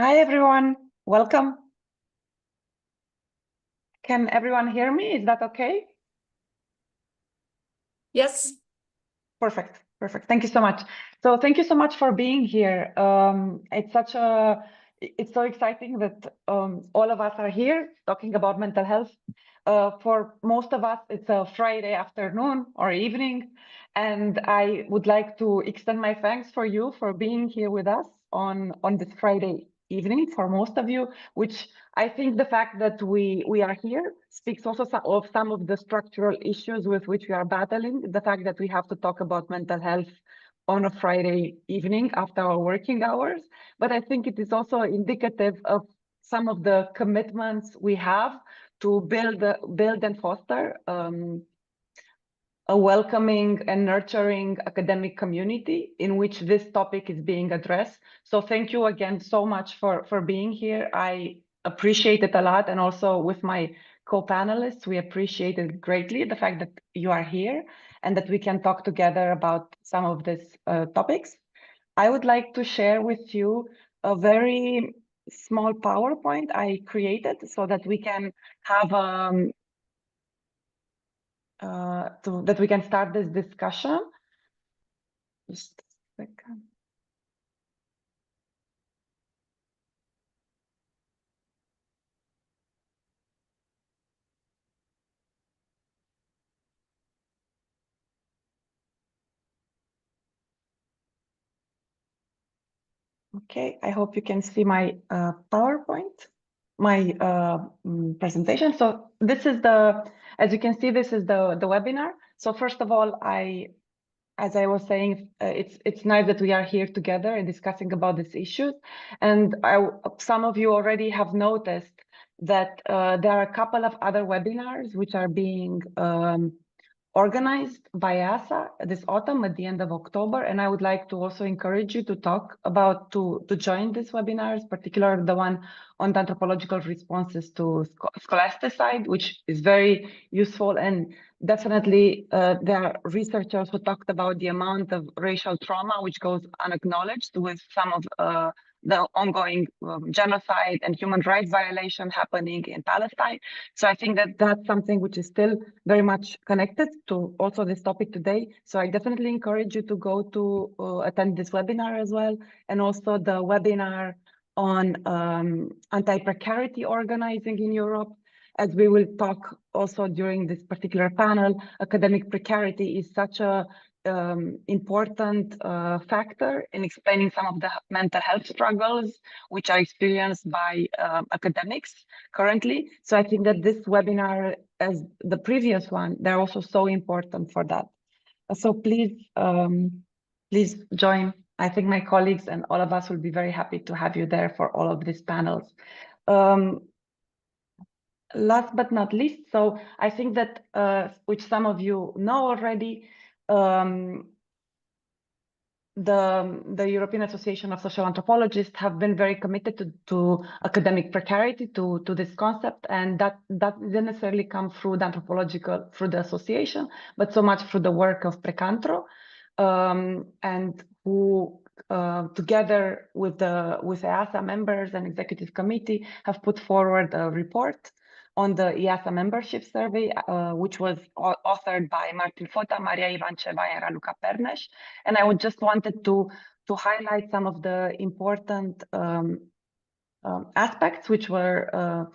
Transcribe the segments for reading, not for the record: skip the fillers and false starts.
Hi, everyone. Welcome. Can everyone hear me? Is that okay? Yes. Perfect. Perfect. Thank you so much. So thank you so much for being here. It's so exciting that all of us are here talking about mental health. For most of us, it's a Friday afternoon or evening. And I would like to extend my thanks for you for being here with us on this Friday evening for most of you, which I think the fact that we are here speaks also of some of the structural issues with which we are battling. The fact that we have to talk about mental health on a Friday evening after our working hours. But I think it is also indicative of some of the commitments we have to build and foster a welcoming and nurturing academic community in which this topic is being addressed. So thank you again so much for being here. I appreciate it a lot. And also with my co-panelists, we appreciate it greatly, the fact that you are here and that we can talk together about some of these topics. I would like to share with you a very small PowerPoint I created so that we can have that we can start this discussion. Just a second. Okay, I hope you can see my PowerPoint, my presentation. So this is as you can see, this is the webinar. So first of all, as I was saying, it's nice that we are here together and discussing about these issues. And some of you already have noticed that there are a couple of other webinars which are being organized by EASA this autumn at the end of October. And I would like to also encourage you to to join these webinars, particularly the one on the anthropological responses to scholasticide, which is very useful. And definitely there are researchers who talked about the amount of racial trauma which goes unacknowledged with some of the ongoing genocide and human rights violation happening in Palestine. So I think that that's something which is still very much connected to also this topic today. So I definitely encourage you to go to attend this webinar as well, and also the webinar on anti-precarity organizing in Europe. As we will talk also during this particular panel, academic precarity is such a important factor in explaining some of the mental health struggles which are experienced by academics currently. So I think that this webinar, as the previous one, they're also so important for that. So please join. I think my colleagues and all of us will be very happy to have you there for all of these panels. Last but not least, so I think that, which some of you know already, the European Association of Social Anthropologists have been very committed to academic precarity, to this concept, and that didn't necessarily come through through the association, but so much through the work of PrecAnthro, and who together with EASA members and executive committee have put forward a report on the EASA membership survey, which was authored by Martin Fota, Maria Ivanceva, and Raluca Pernes. And I would just wanted to highlight some of the important aspects which were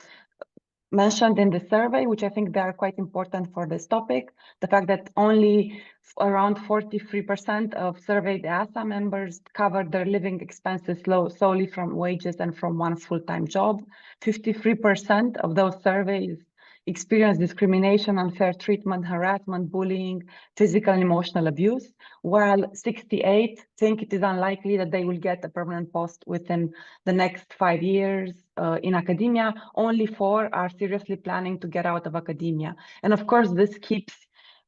mentioned in the survey, which I think they are quite important for this topic. The fact that only around 43% of surveyed EASA members covered their living expenses solely from wages and from one's full-time job. 53% of those surveys experience discrimination, unfair treatment, harassment, bullying, physical and emotional abuse, while 68% think it is unlikely that they will get a permanent post within the next 5 years in academia. Only 4% are seriously planning to get out of academia. And of course, this keeps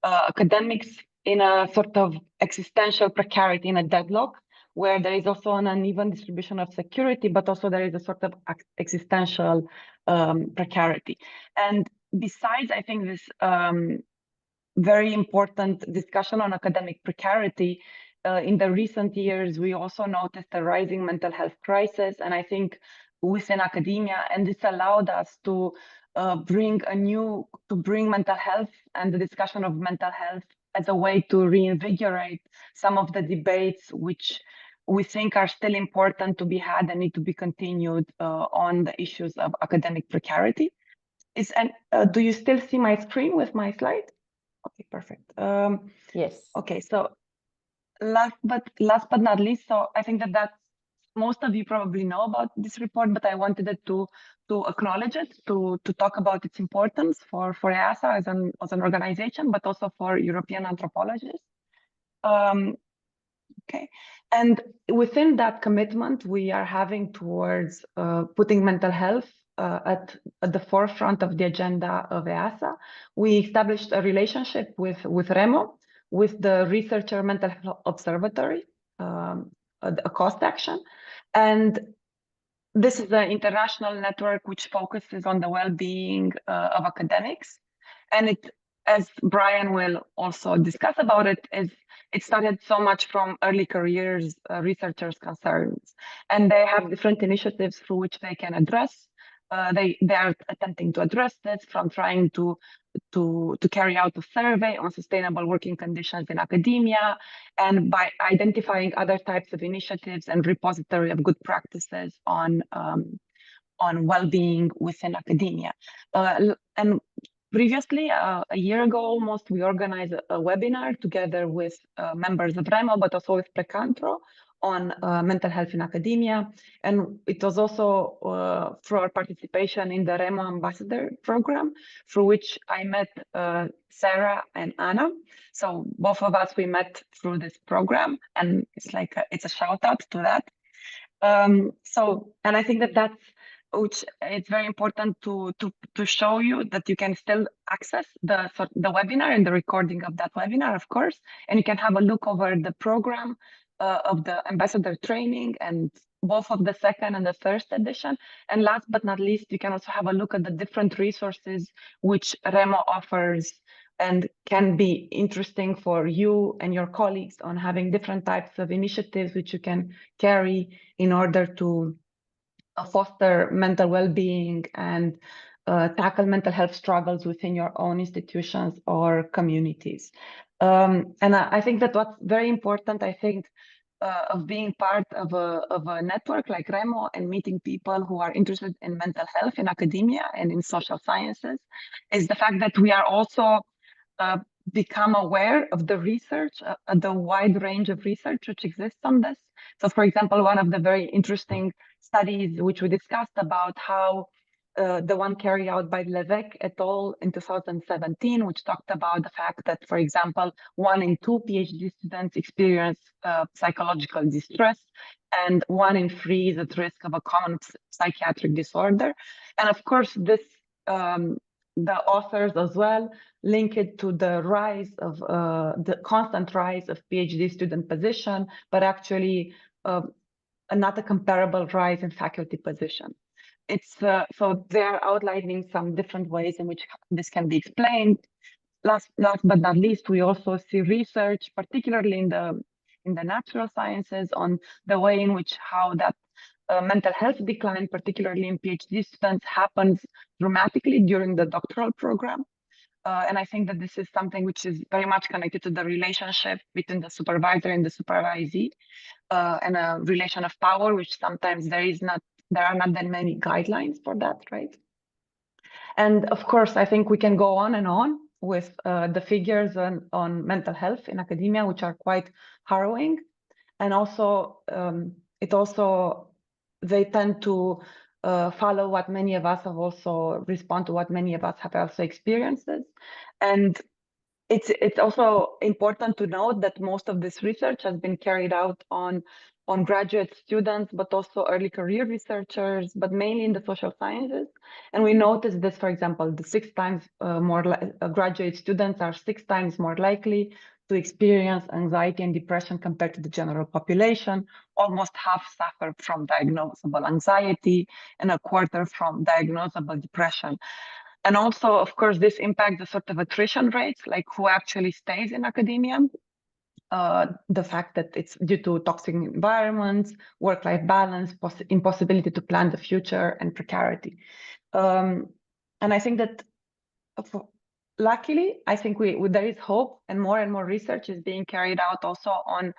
academics in a sort of existential precarity, in a deadlock, where there is also an uneven distribution of security, but also there is a sort of existential precarity. And besides, I think this very important discussion on academic precarity, in the recent years, we also noticed a rising mental health crisis, and I think within academia, and this allowed us to bring mental health and the discussion of mental health as a way to reinvigorate some of the debates which we think are still important to be had and need to be continued on the issues of academic precarity. Do you still see my screen with my slide? Okay, perfect. Yes. Okay, so last but not least, so I think that most of you probably know about this report, but I wanted to acknowledge it, to talk about its importance for EASA as an organization, but also for European anthropologists. Okay, and within that commitment we are having towards putting mental health at the forefront of the agenda of EASA, we established a relationship with Remo, with the Researcher Mental Health Observatory, a cost action. And this is an international network which focuses on the well-being of academics. And it, as Brian will also discuss about it, it started so much from early careers researchers' concerns. And they have different initiatives through which they can address. They are attempting to address this, from trying to carry out a survey on sustainable working conditions in academia, and by identifying other types of initiatives and repository of good practices on well-being within academia. And previously, a year ago almost, we organized a webinar together with members of Remo, but also with PrecAnthro, on mental health in academia. And it was also through our participation in the Remo Ambassador program, through which I met Sara and Anna. So both of us, we met through this program, and it's a shout out to that. And I think that's which it's very important to show you that you can still access the webinar and the recording of that webinar, of course, and you can have a look over the program of the ambassador training, and both of the second and the first edition. And last but not least, you can also have a look at the different resources which Remo offers and can be interesting for you and your colleagues on having different types of initiatives which you can carry in order to foster mental well-being and tackle mental health struggles within your own institutions or communities. And I think that what's very important, I think, of being part of a network like Remo and meeting people who are interested in mental health in academia and in social sciences, is the fact that we are also become aware of the research, the wide range of research which exists on this. So, for example, one of the very interesting studies which we discussed about how the one carried out by Levesque et al. In 2017, which talked about the fact that, for example, 1 in 2 PhD students experience psychological distress, and 1 in 3 is at risk of a common psychiatric disorder. And of course, this the authors as well link it to the rise of the constant rise of PhD student position, but actually not a comparable rise in faculty position. It's so they're outlining some different ways in which this can be explained. Last but not least, we also see research, particularly in the natural sciences, on the way in which how that mental health decline, particularly in PhD students, happens dramatically during the doctoral program. And I think that this is something which is very much connected to the relationship between the supervisor and the supervisee, and a relation of power, which sometimes there are not that many guidelines for that, right? And of course, I think we can go on and on with the figures on mental health in academia, which are quite harrowing. And also, they tend to follow what many of us have also respond to what many of us have also experienced. And it's also important to note that most of this research has been carried out on graduate students, but also early career researchers, but mainly in the social sciences. And we noticed this, for example, the 6 times more graduate students are 6 times more likely to experience anxiety and depression compared to the general population. Almost half suffer from diagnosable anxiety and a quarter from diagnosable depression. And also, of course, this impacts the sort of attrition rates, like who actually stays in academia. the fact that it's due to toxic environments, work-life balance, impossibility to plan the future, and precarity. And I think that luckily, I think there is hope, and more research is being carried out also on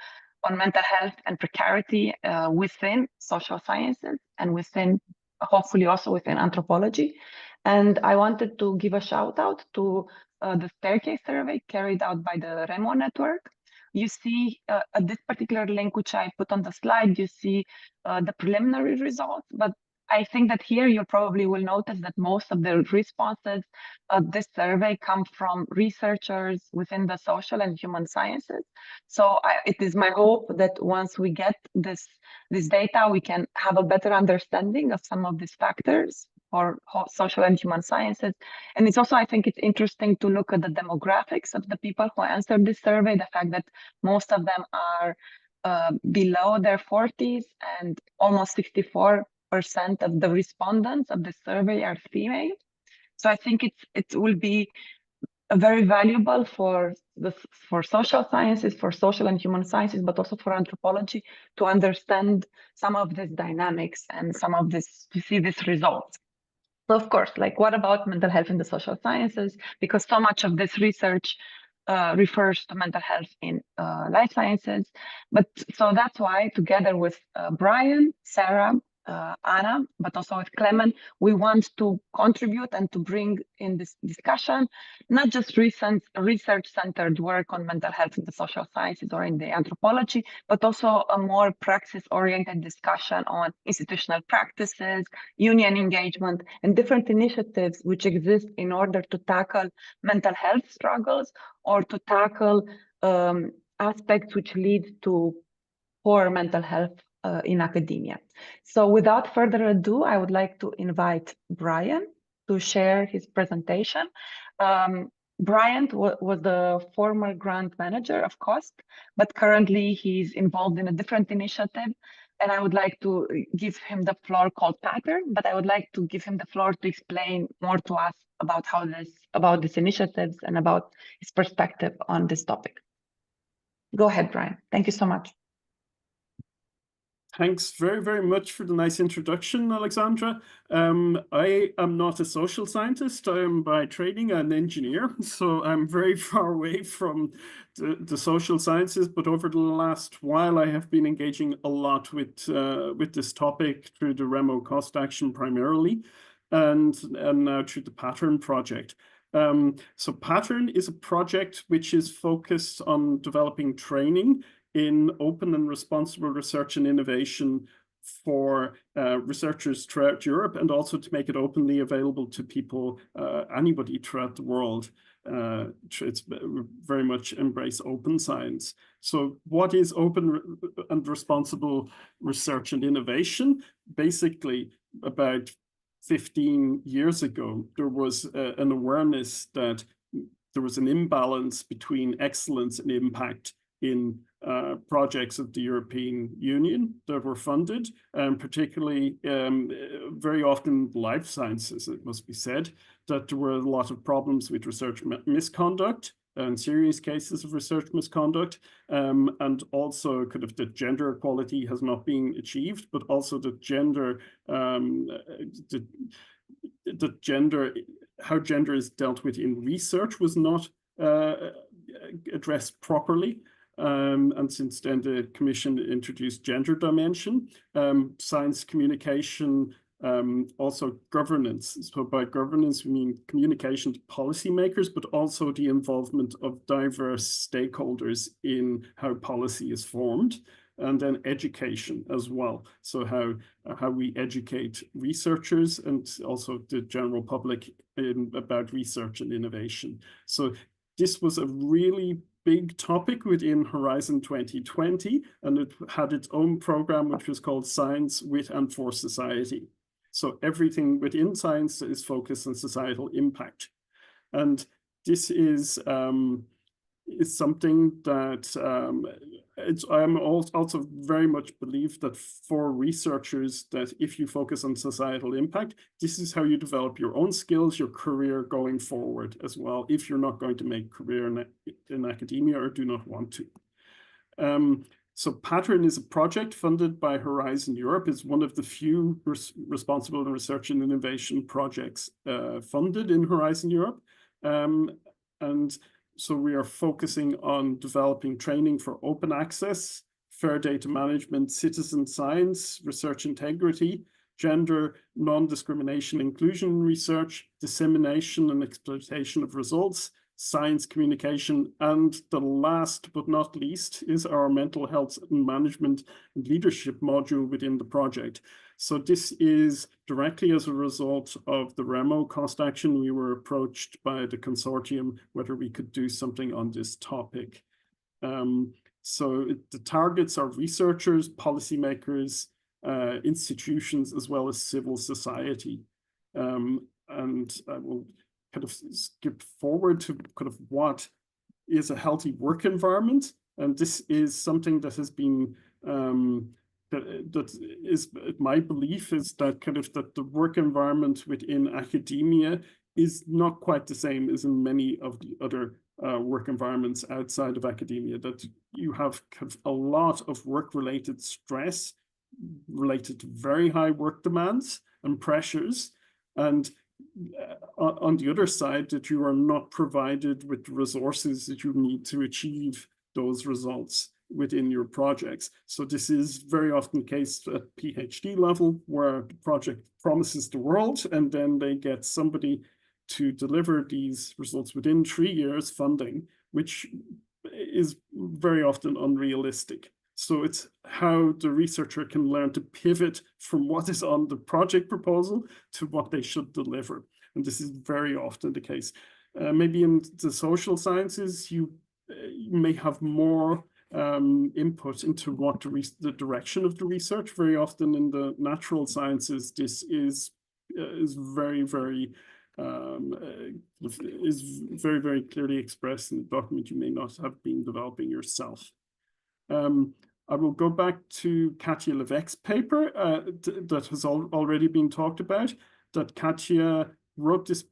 mental health and precarity within social sciences and within, hopefully also within anthropology. And I wanted to give a shout out to the staircase survey carried out by the Remo network. You see this particular link, which I put on the slide, you see the preliminary results, but I think that here you probably will notice that most of the responses of this survey come from researchers within the social and human sciences. So it is my hope that once we get this data, we can have a better understanding of some of these factors for social and human sciences. And it's also, I think it's interesting to look at the demographics of the people who answered this survey, the fact that most of them are below their 40s and almost 64% of the respondents of the survey are female. So I think it will be very valuable for social sciences, for social and human sciences, but also for anthropology to understand some of these dynamics and some of this, to see these results. So of course, like what about mental health in the social sciences? Because so much of this research refers to mental health in life sciences. But so that's why together with Brian, Sara, Anna, but also with Klemen, we want to contribute and to bring in this discussion, not just recent research-centered work on mental health in the social sciences or in the anthropology, but also a more praxis-oriented discussion on institutional practices, union engagement, and different initiatives which exist in order to tackle mental health struggles or to tackle aspects which lead to poor mental health in academia. So without further ado, I would like to invite Brian to share his presentation. Brian was the former grant manager of CEST, but currently he's involved in a different initiative. And I would like to give him the floor called Pattern, but I would like to give him the floor to explain more to us about these initiatives and about his perspective on this topic. Go ahead, Brian. Thank you so much. Thanks very, very much for the nice introduction, Alexandra. I am not a social scientist. I am by training an engineer, so I'm very far away from the social sciences. But over the last while, I have been engaging a lot with this topic through the Remo Cost Action primarily, and now through the Pattern project. So Pattern is a project which is focused on developing training in open and responsible research and innovation for researchers throughout Europe, and also to make it openly available to people, anybody throughout the world. It's very much embrace open science. So what is open and responsible research and innovation? Basically, about 15 years ago, there was an awareness that there was an imbalance between excellence and impact in projects of the European Union that were funded, and particularly very often life sciences, it must be said, that there were a lot of problems with research misconduct and serious cases of research misconduct, and also kind of that gender equality has not been achieved, but also that how gender is dealt with in research was not addressed properly. And since then, the Commission introduced gender dimension, science communication, also governance. So by governance, we mean communication to policymakers, but also the involvement of diverse stakeholders in how policy is formed, and then education as well. So how we educate researchers and also the general public about research and innovation. So this was a really big topic within Horizon 2020, and it had its own program, which was called Science with and for Society. So everything within science is focused on societal impact. And this is something that I'm also very much believe that for researchers, that if you focus on societal impact, this is how you develop your own skills, your career going forward as well, if you're not going to make career in academia or do not want to. So Pattern is a project funded by Horizon Europe. It's one of the few responsible research and innovation projects funded in Horizon Europe. And so we are focusing on developing training for open access, fair data management, citizen science, research integrity, gender, non-discrimination, inclusion research, dissemination and exploitation of results, science communication, and the last but not least is our mental health and management and leadership module within the project. So this is directly as a result of the REMO cost action. We were approached by the consortium whether we could do something on this topic. So the targets are researchers, policymakers, institutions, as well as civil society. And I will kind of skip forward to kind of what is a healthy work environment. And this is something that has been, that is my belief is that kind of that the work environment within academia is not quite the same as in many of the other work environments outside of academia, that you have kind of a lot of work-related stress related to very high work demands and pressures, and on the other side, that you are not provided with the resources that you need to achieve those results within your projects. So this is very often the case at PhD level, where the project promises the world, and then they get somebody to deliver these results within 3 years funding, which is very often unrealistic. So it's how the researcher can learn to pivot from what is on the project proposal to what they should deliver. And this is very often the case. Maybe in the social sciences, you may have more input into what the direction of the research. Very often in the natural sciences, this is very, very very clearly expressed in the document you may not have been developing yourself. I will go back to Katja Levesque's paper that has already been talked about, that Katja wrote this,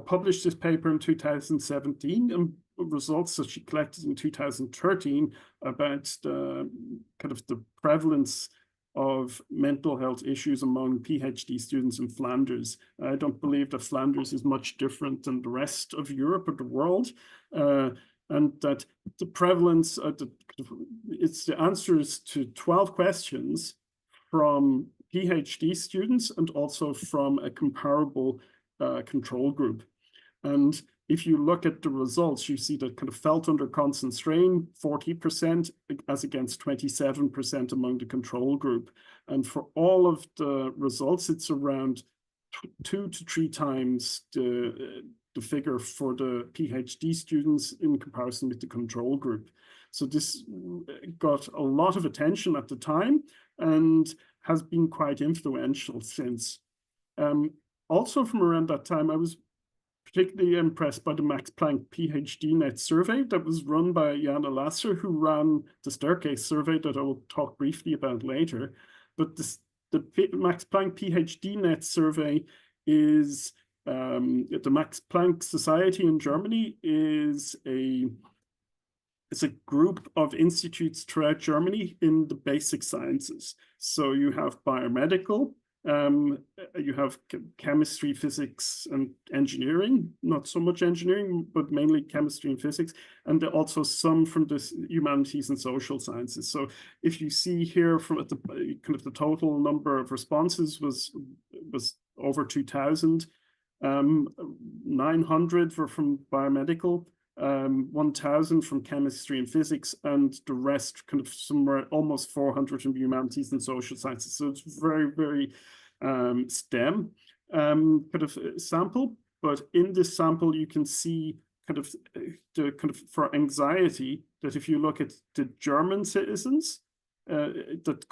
published this paper in 2017, and results that she collected in 2013 about the kind of the prevalence of mental health issues among PhD students in Flanders. I don't believe that Flanders is much different than the rest of Europe or the world, and that the prevalence, it's the answers to 12 questions from PhD students and also from a comparable control group. And if you look at the results, you see that kind of felt under constant strain, 40% as against 27% among the control group. And for all of the results, it's around 2 to 3 times the figure for the PhD students in comparison with the control group. So this got a lot of attention at the time and has been quite influential since. Also from around that time, I was particularly impressed by the Max Planck PhD Net survey that was run by Jana Lasser, who ran the Staircase survey that I will talk briefly about later. But the Max Planck PhD Net survey is, the Max Planck Society in Germany is it's a group of institutes throughout Germany in the basic sciences. So you have biomedical, you have chemistry, physics, and engineering, not so much engineering, but mainly chemistry and physics, and also some from the humanities and social sciences. So if you see here from the kind of the total number of responses was over 2,000, 900 were from biomedical, 1,000 from chemistry and physics, and the rest kind of somewhere almost 400 from humanities and social sciences. So it's very, very STEM kind of sample. But in this sample, you can see kind of the kind of for anxiety, that if you look at the German citizens, that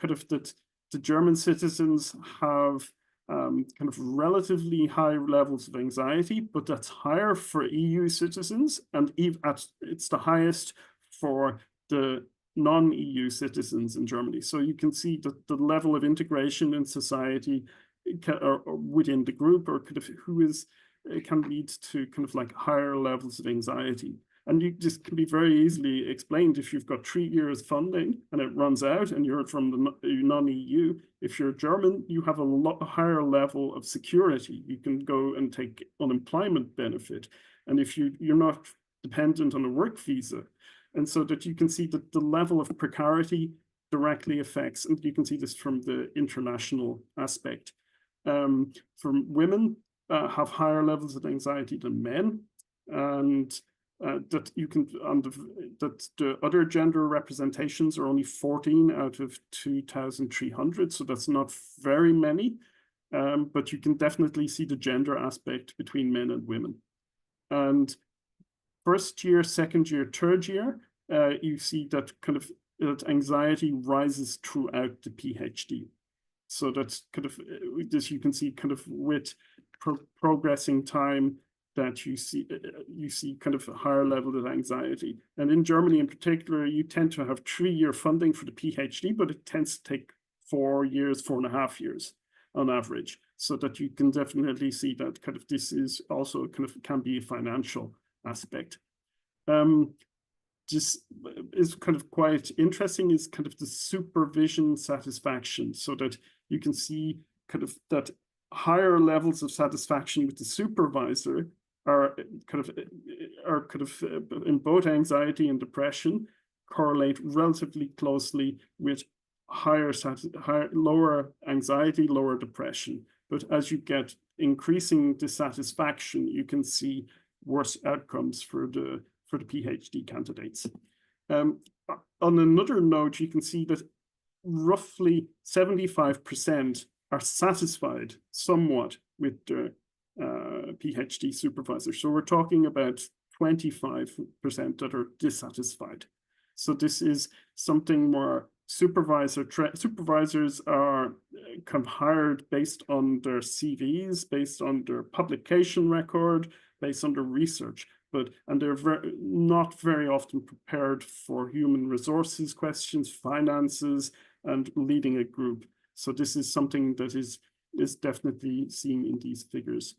the German citizens have kind of relatively high levels of anxiety, but that's higher for EU citizens, and it's the highest for the non-EU citizens in Germany. So you can see that the level of integration in society or within the group, or kind of can lead to kind of like higher levels of anxiety. And this can be very easily explained if you've got 3 years funding and it runs out and you're from the non-EU. If you're German, you have a lot higher level of security. You can go and take unemployment benefit. And if you're not dependent on a work visa. And so that you can see that the level of precarity directly affects, and you can see this from the international aspect. From women have higher levels of anxiety than men, and that you can that the other gender representations are only 14 out of 2,300, so that's not very many, but you can definitely see the gender aspect between men and women. And first year, second year, third year, you see that kind of that anxiety rises throughout the PhD. So that's kind of this you can see kind of with progressing time that you see kind of a higher level of anxiety. And in Germany in particular, you tend to have 3-year funding for the PhD, but it tends to take 4 years, 4.5 years on average. So that you can definitely see that kind of this is also kind of can be a financial aspect. This is kind of quite interesting is kind of the supervision satisfaction, so that you can see kind of that higher levels of satisfaction with the supervisor are kind of in both anxiety and depression correlate relatively closely with lower anxiety, lower depression. But as you get increasing dissatisfaction, you can see worse outcomes for the PhD candidates. On another note, you can see that roughly 75% are satisfied somewhat with their PhD supervisor. So we're talking about 25% that are dissatisfied. So this is something more supervisors are kind of hired based on their CVs, based on their publication record, based on their research. And they're not very often prepared for human resources questions, finances, and leading a group. So this is something that is definitely seen in these figures.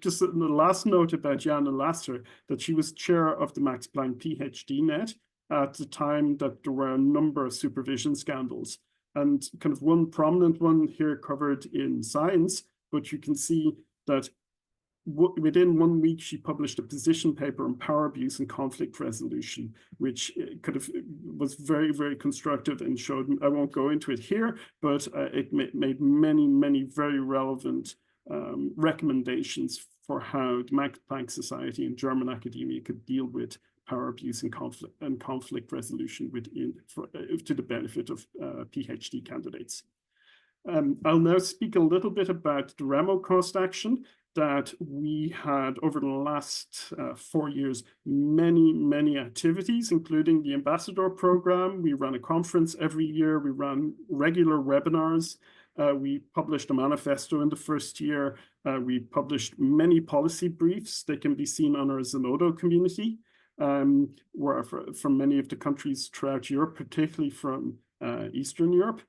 Just the last note about Jana Lasser, that she was chair of the Max Planck PhD Net at the time that there were a number of supervision scandals. And kind of one prominent one here covered in Science, but you can see that within 1 week, she published a position paper on power abuse and conflict resolution, which kind of was very, very constructive and showed, I won't go into it here, but it made many, many very relevant recommendations for how the Max Planck Society and German academia could deal with power abuse and conflict resolution to the benefit of PhD candidates. I'll now speak a little bit about the Remo cost action that we had over the last 4 years, many activities, including the ambassador program. We ran a conference every year. We ran regular webinars. We published a manifesto in the first year. We published many policy briefs. They can be seen on our Zenodo community, where from many of the countries throughout Europe, particularly from Eastern Europe,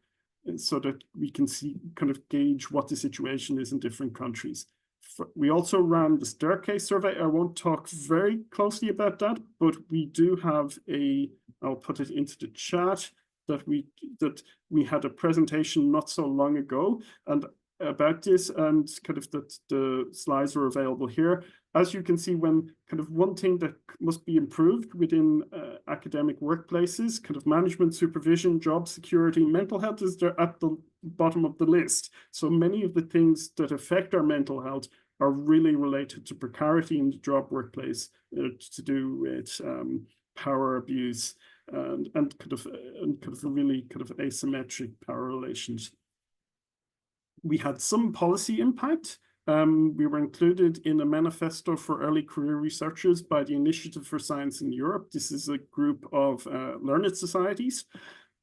so that we can see, kind of gauge what the situation is in different countries. We also ran the staircase survey. I won't talk very closely about that, but we do have I'll put it into the chat, that we had a presentation not so long ago and about this, and kind of that the slides are available here. As you can see, when kind of one thing that must be improved within academic workplaces, kind of management, supervision, job security, mental health is there at the bottom of the list. So many of the things that affect our mental health are really related to precarity in the job workplace, to do with power abuse and kind of really kind of asymmetric power relations. We had some policy impact. We were included in a manifesto for early career researchers by the Initiative for Science in Europe. This is a group of learned societies,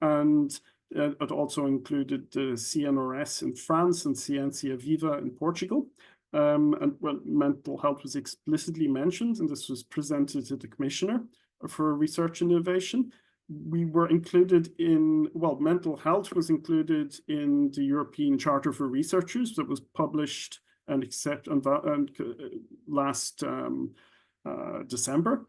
and it also included the CNRS in France and Ciência Viva in Portugal. And when mental health was explicitly mentioned, and this was presented to the Commissioner for Research and Innovation. We were included in, mental health was included in the European Charter for Researchers that was published and accepted last December.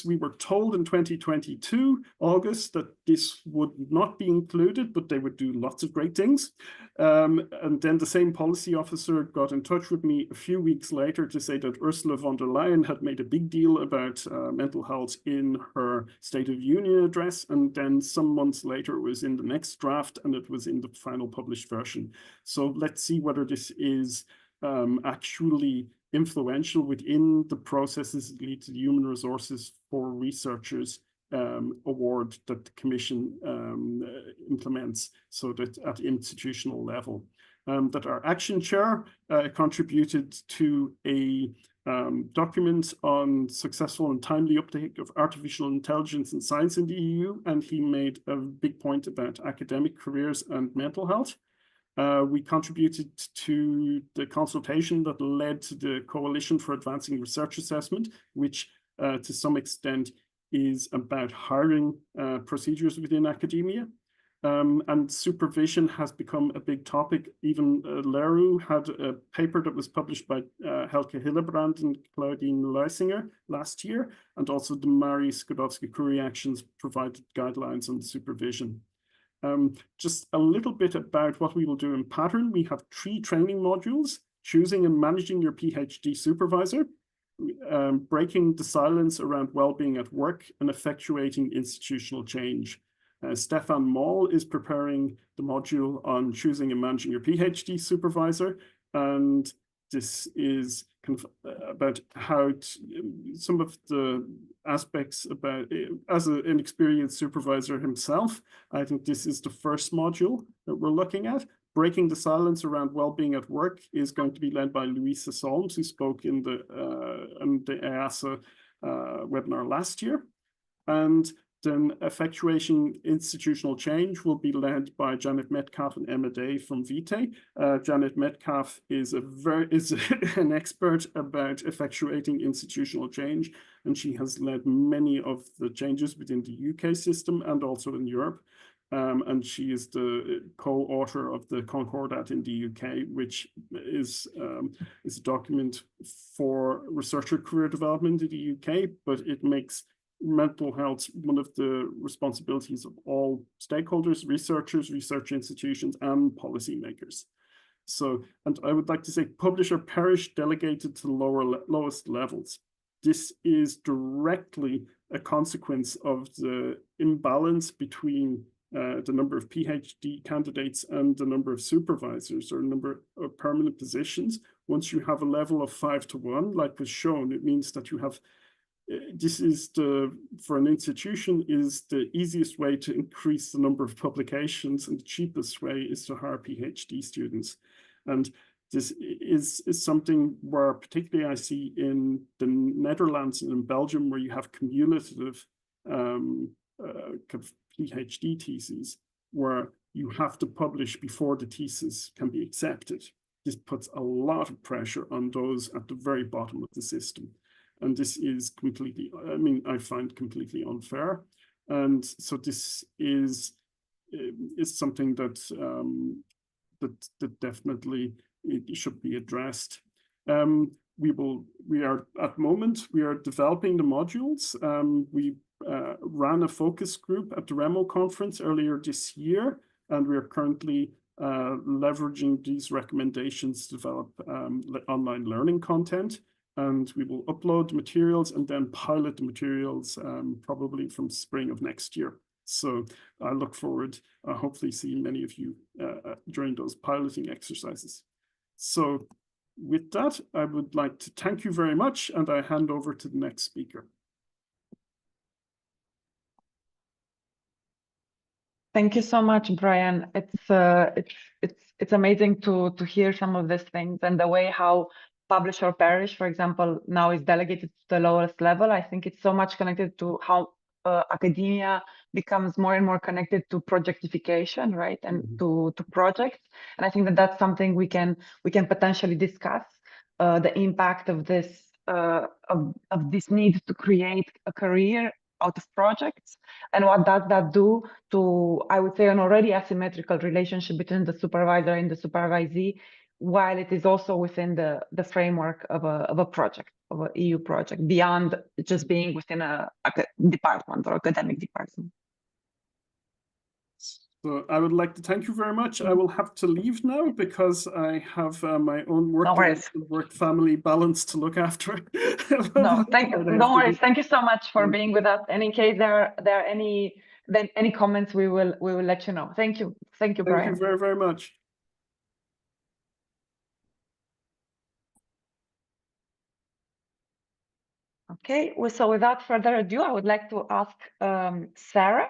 We were told in 2022, August, that this would not be included, but they would do lots of great things. And then the same policy officer got in touch with me a few weeks later to say that Ursula von der Leyen had made a big deal about mental health in her State of Union address. And then some months later, it was in the next draft and it was in the final published version. So let's see whether this is actually influential within the processes that lead to the Human Resources for Researchers award that the Commission implements, so that at institutional level. That our action chair contributed to a document on successful and timely uptake of artificial intelligence and science in the EU, and he made a big point about academic careers and mental health. We contributed to the consultation that led to the Coalition for Advancing Research Assessment, which to some extent is about hiring procedures within academia. And supervision has become a big topic. Even Leru had a paper that was published by Helke Hillebrand and Claudine Leisinger last year, and also the Mari Skłodowska-Curie actions provided guidelines on supervision. Just a little bit about what we will do in Pattern. We have 3 training modules: choosing and managing your PhD supervisor, breaking the silence around well-being at work, and effectuating institutional change. Stefan Moll is preparing the module on choosing and managing your PhD supervisor, and this is kind of about how some of the aspects about, as an experienced supervisor himself, I think this is the first module that we're looking at. Breaking the silence around well-being at work is going to be led by Louisa Solms, who spoke in the EASA webinar last year. And then effectuating institutional change will be led by Janet Metcalf and Emma Day from Vitae. Janet Metcalf is an expert about effectuating institutional change, and she has led many of the changes within the UK system and also in Europe. And she is the co-author of the Concordat in the UK, which is a document for researcher career development in the UK, but it makes mental health one of the responsibilities of all stakeholders, researchers, research institutions, and policymakers. So, and I would like to say publisher perish delegated to the lowest levels. This is directly a consequence of the imbalance between the number of PhD candidates and the number of supervisors, or number of permanent positions. Once you have a level of 5 to 1, like was shown, it means that you have this is for an institution, is the easiest way to increase the number of publications, and the cheapest way is to hire PhD students. And this is something where particularly I see in the Netherlands and in Belgium, where you have cumulative PhD theses, where you have to publish before the thesis can be accepted. This puts a lot of pressure on those at the very bottom of the system. And this is completely, I mean, I find completely unfair. And so this is something that that definitely it should be addressed. We are at the moment, we are developing the modules. We ran a focus group at the REMO conference earlier this year, and we are currently leveraging these recommendations to develop online learning content. And we will upload the materials and then pilot the materials probably from spring of next year. So I look forward, hopefully seeing many of you during those piloting exercises. So with that, I would like to thank you very much, and I hand over to the next speaker. Thank you so much, Brian. It's amazing to hear some of these things, and the way how publish or perish, for example, now is delegated to the lowest level. I think it's so much connected to how academia becomes more and more connected to projectification, right, and to projects. And I think that that's something we can potentially discuss, the impact of this of this need to create a career out of projects, and what does that do to, I would say, an already asymmetrical relationship between the supervisor and the supervisee, while it is also within the framework of a project. an EU project beyond just being within a department or academic department. So I would like to thank you very much. I will have to leave now because I have my own work family balance to look after. No, don't worry. Thank you so much for being with us. And in case there are any comments, we will let you know. Thank you, Brian. Thank you very, very much. Okay, so without further ado, I would like to ask Sara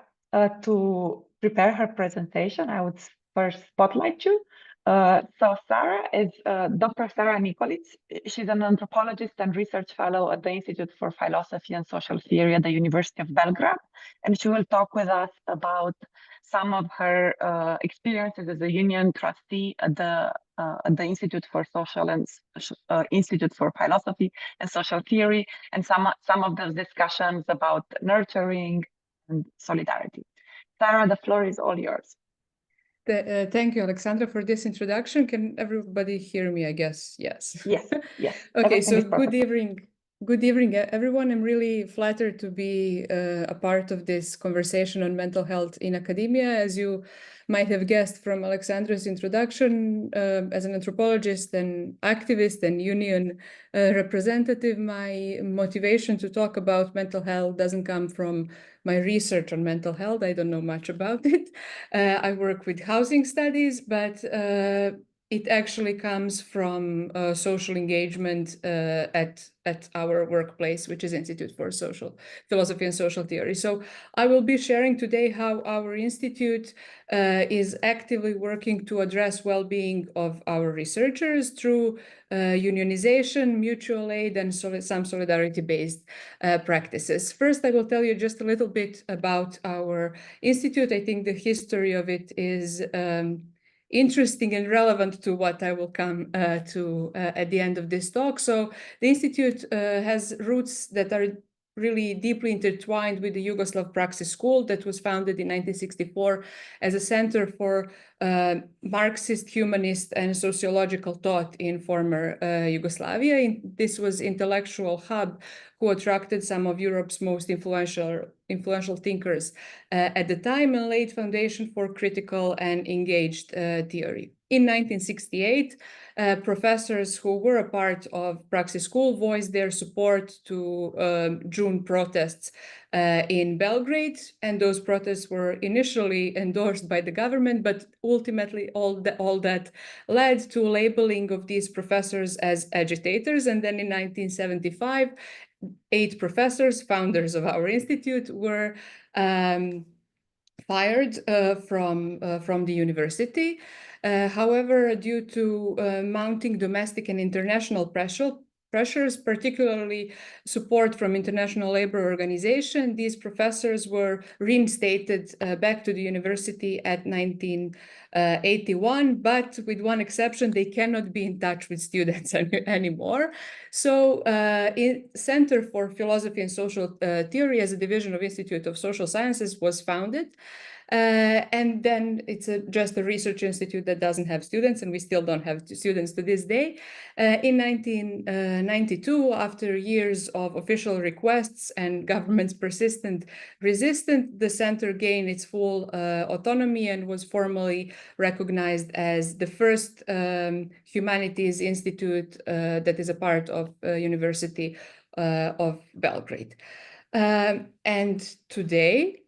to prepare her presentation. I would first spotlight you. So Sara is Dr. Sara Nikolić. She's an anthropologist and research fellow at the Institute for Philosophy and Social Theory at the University of Belgrade. And she will talk with us about some of her experiences as a union trustee at the Institute for Institute for Philosophy and Social Theory, and some of those discussions about nurturing and solidarity. Sara, the floor is all yours. Thank you, Alexandra, for this introduction. Can everybody hear me? I guess yes. Yes. Okay, so good evening, everyone. I'm really flattered to be a part of this conversation on mental health in academia. As you might have guessed from Alexandra's introduction, as an anthropologist and activist and union representative, my motivation to talk about mental health doesn't come from my research on mental health. I don't know much about it. I work with housing studies, but it actually comes from social engagement at our workplace, which is Institute for Philosophy and Social Theory. So I will be sharing today how our institute is actively working to address well-being of our researchers through unionization, mutual aid, and some solidarity-based practices. First, I will tell you just a little bit about our institute. I think the history of it is interesting and relevant to what I will come to at the end of this talk. So the Institute has roots that are really deeply intertwined with the Yugoslav Praxis School that was founded in 1964 as a center for Marxist, humanist, and sociological thought in former Yugoslavia. This was intellectual hub who attracted some of Europe's most influential thinkers at the time and laid foundation for critical and engaged theory. In 1968, professors who were a part of Praxis School voiced their support to June protests in Belgrade, and those protests were initially endorsed by the government, but ultimately all that led to labeling of these professors as agitators. And then in 1975, 8 professors, founders of our institute, were fired from the university. However, due to mounting domestic and international pressures, particularly support from International Labour Organization, these professors were reinstated back to the university at 1981, but with one exception, they cannot be in touch with students anymore. So Center for Philosophy and Social Theory as a division of Institute of Social Sciences was founded. And then it's just a research institute that doesn't have students, and we still don't have students to this day. In 1992, after years of official requests and government's persistent resistance, the center gained its full autonomy and was formally recognized as the first humanities institute that is a part of University of Belgrade. And today,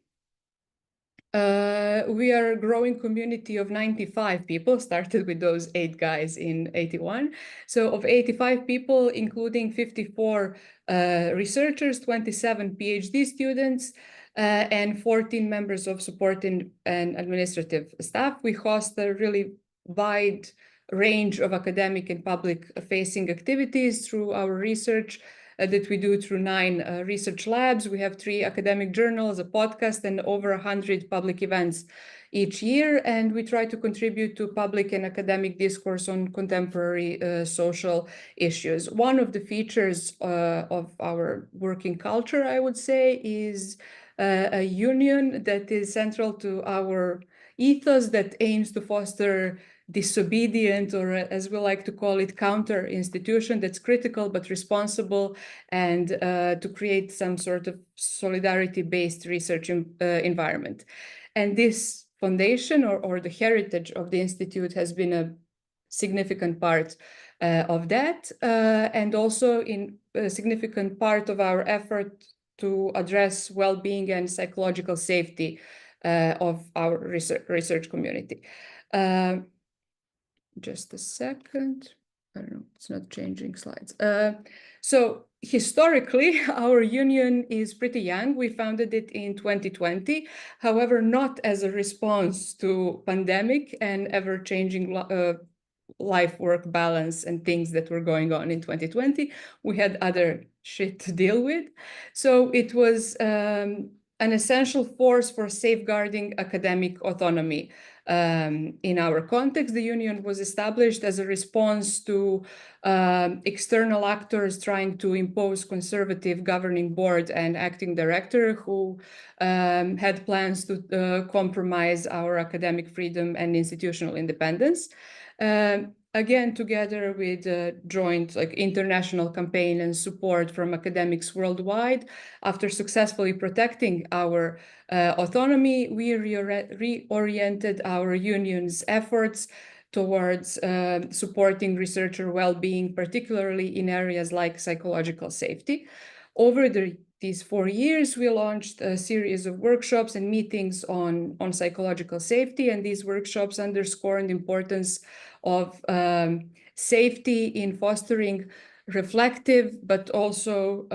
we are a growing community of 95 people, started with those 8 guys in 81. So of 85 people, including 54 researchers, 27 PhD students, and 14 members of support and administrative staff. We host a really wide range of academic and public-facing activities through our research that we do through 9 research labs. We have 3 academic journals, a podcast, and over 100 public events each year. And we try to contribute to public and academic discourse on contemporary social issues. One of the features of our working culture, I would say, is a union that is central to our ethos that aims to foster disobedient, or as we like to call it, counter institution that's critical but responsible, and to create some sort of solidarity-based research environment. And this foundation or the heritage of the Institute has been a significant part of that, and also in a significant part of our effort to address well-being and psychological safety of our research community. Just a second. I don't know, it's not changing slides. So historically, our union is pretty young. We founded it in 2020, however, not as a response to pandemic and ever-changing life-work balance and things that were going on in 2020. We had other shit to deal with. So it was an essential force for safeguarding academic autonomy. In our context, the union was established as a response to external actors trying to impose conservative governing board and acting director who had plans to compromise our academic freedom and institutional independence. Again, together with joint international campaign and support from academics worldwide, after successfully protecting our autonomy, we reoriented our union's efforts towards supporting researcher well-being, particularly in areas like psychological safety. Over these 4 years, we launched a series of workshops and meetings on psychological safety, and these workshops underscore the importance of safety in fostering reflective but also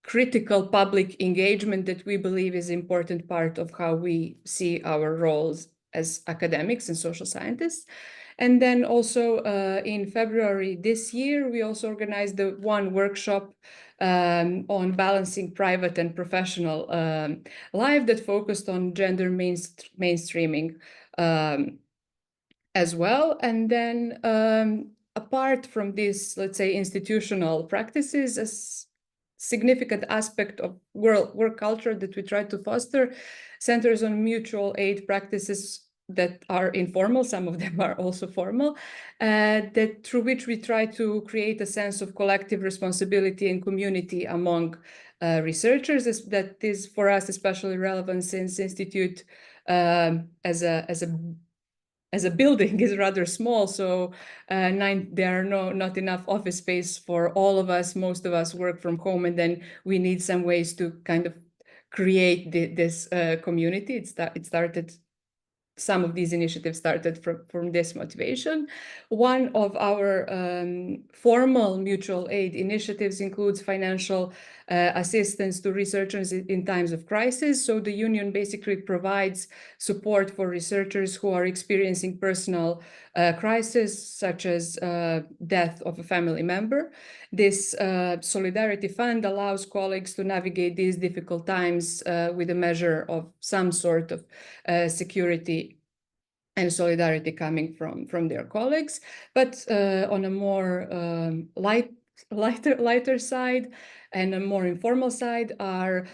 critical public engagement that we believe is an important part of how we see our roles as academics and social scientists. And then also in February this year, we also organized the one workshop on balancing private and professional life that focused on gender mainstreaming as well. And then apart from this, let's say, institutional practices, a significant aspect of work culture that we try to foster centers on mutual aid practices that are informal. Some of them are also formal, that through which we try to create a sense of collective responsibility and community among researchers. That is for us especially relevant since Institute as a building is rather small, so there are not enough office space for all of us. Most of us work from home, and then we need some ways to kind of create this community. It started. Some of these initiatives started from this motivation. One of our formal mutual aid initiatives includes financial assistance to researchers in times of crisis. So the union basically provides support for researchers who are experiencing personal crisis, such as death of a family member. This Solidarity Fund allows colleagues to navigate these difficult times with a measure of some sort of security and solidarity coming from their colleagues. But on a more lighter side and a more informal side are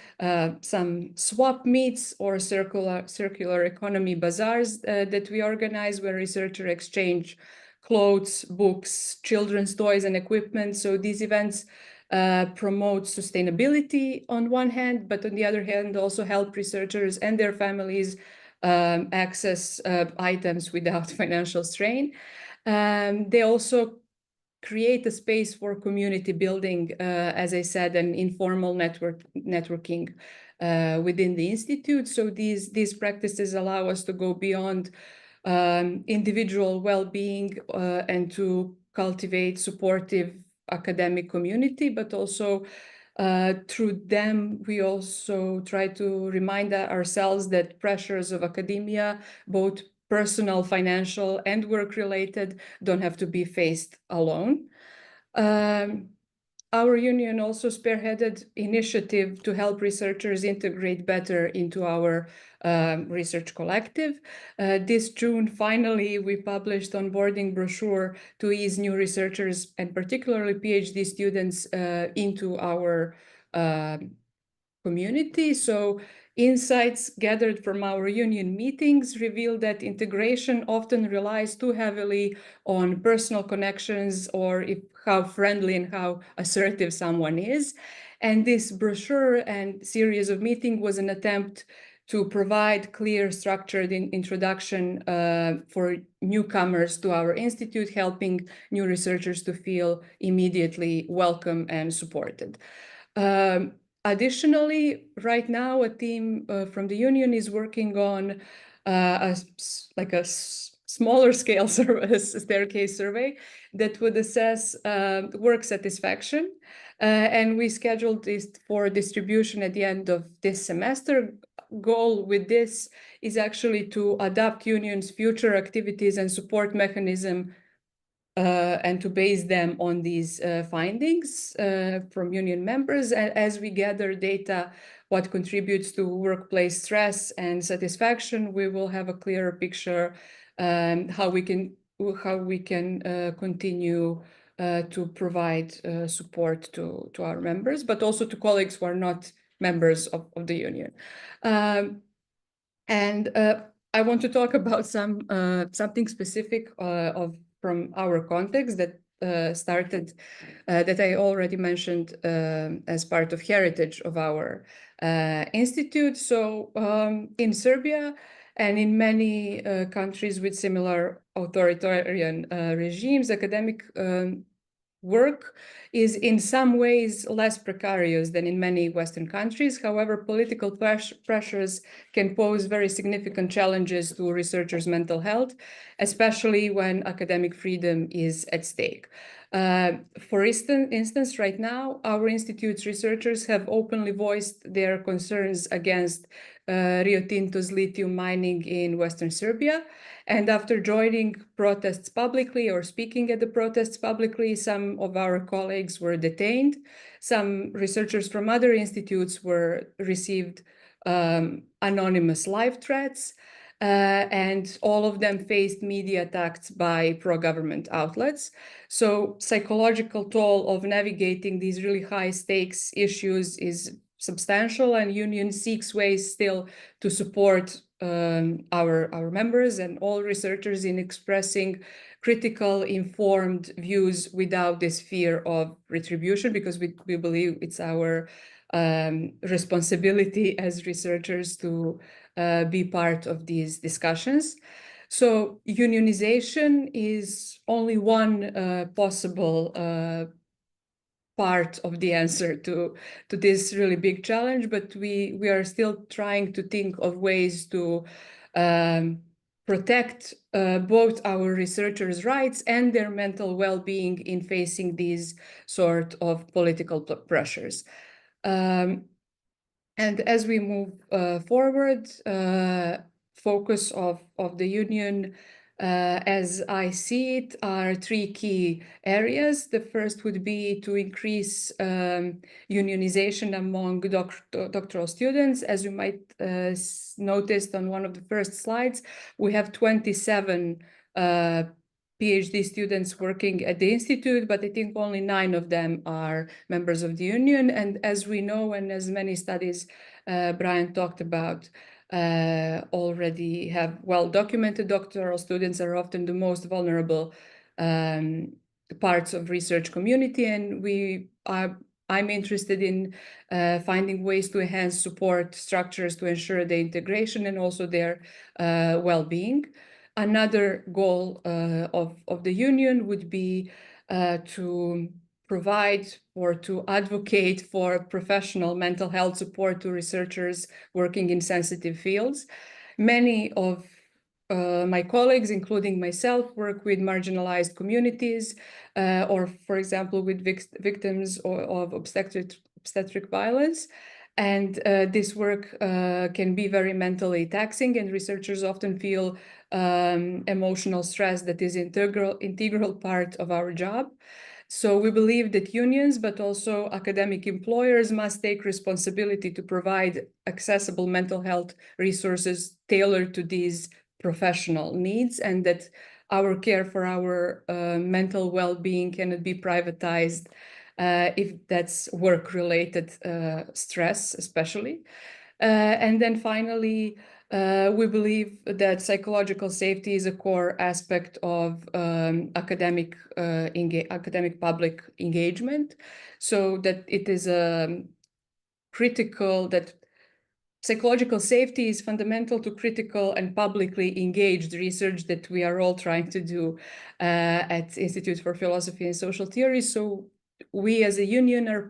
some swap meets or circular economy bazaars that we organize, where researchers exchange clothes, books, children's toys and equipment. So these events promote sustainability on one hand, but on the other hand also help researchers and their families access items without financial strain. They also create a space for community building, as I said, and informal networking within the Institute. So these practices allow us to go beyond individual well-being and to cultivate supportive academic community, but also through them, we also try to remind ourselves that pressures of academia, both personal, financial, and work-related, don't have to be faced alone. Our union also spearheaded initiative to help researchers integrate better into our research collective. This June, finally, we published onboarding brochure to ease new researchers and particularly PhD students into our community. So Insights gathered from our union meetings reveal that integration often relies too heavily on personal connections or how friendly and how assertive someone is. And this brochure and series of meetings was an attempt to provide clear, structured introduction for newcomers to our institute, helping new researchers to feel immediately welcome and supported. Additionally, right now, a team from the union is working on a smaller scale staircase survey that would assess work satisfaction. And we scheduled this for distribution at the end of this semester. Goal with this is actually to adapt unions' future activities and support mechanism and to base them on these findings from union members. And as we gather data, what contributes to workplace stress and satisfaction, we will have a clearer picture how we can continue to provide support to our members, but also to colleagues who are not members of the union. And I want to talk about something specific from our context that started, that I already mentioned as part of heritage of our institute. So in Serbia and in many countries with similar authoritarian regimes, academic work is in some ways less precarious than in many Western countries. However, political pressures can pose very significant challenges to researchers' mental health, especially when academic freedom is at stake. For instance, right now, our institute's researchers have openly voiced their concerns against Rio Tinto's lithium mining in Western Serbia. And after joining protests publicly or speaking at the protests publicly, some of our colleagues were detained. Some researchers from other institutes received anonymous live threats, and all of them faced media attacks by pro-government outlets. So psychological toll of navigating these really high stakes issues is substantial, and union seeks ways still to support our members and all researchers in expressing critical, informed views without this fear of retribution, because we believe it's our responsibility as researchers to be part of these discussions. So unionization is only one possible part of the answer to this really big challenge, but we are still trying to think of ways to protect both our researchers' rights and their mental well-being in facing these sort of political pressures. And as we move forward, focus of the union, as I see it, are three key areas. The first would be to increase unionization among doctoral students. As you might noticed on one of the first slides, we have 27 PhD students working at the Institute, but I think only 9 of them are members of the union. And as we know, and as many studies Brian talked about, already have well-documented, doctoral students are often the most vulnerable parts of research community, and I'm interested in finding ways to enhance support structures to ensure the integration and also their well-being. Another goal of the union would be to provide or to advocate for professional mental health support to researchers working in sensitive fields. Many of my colleagues, including myself, work with marginalized communities or, for example, with victims of obstetric violence. And this work can be very mentally taxing, and researchers often feel emotional stress that is integral part of our job. So we believe that unions, but also academic employers, must take responsibility to provide accessible mental health resources tailored to these professional needs, and that our care for our mental well-being cannot be privatized if that's work-related stress, especially. And then finally, we believe that psychological safety is a core aspect of academic public engagement, so that it is critical that psychological safety is fundamental to critical and publicly engaged research that we are all trying to do at Institute for Philosophy and Social Theory. So we as a union are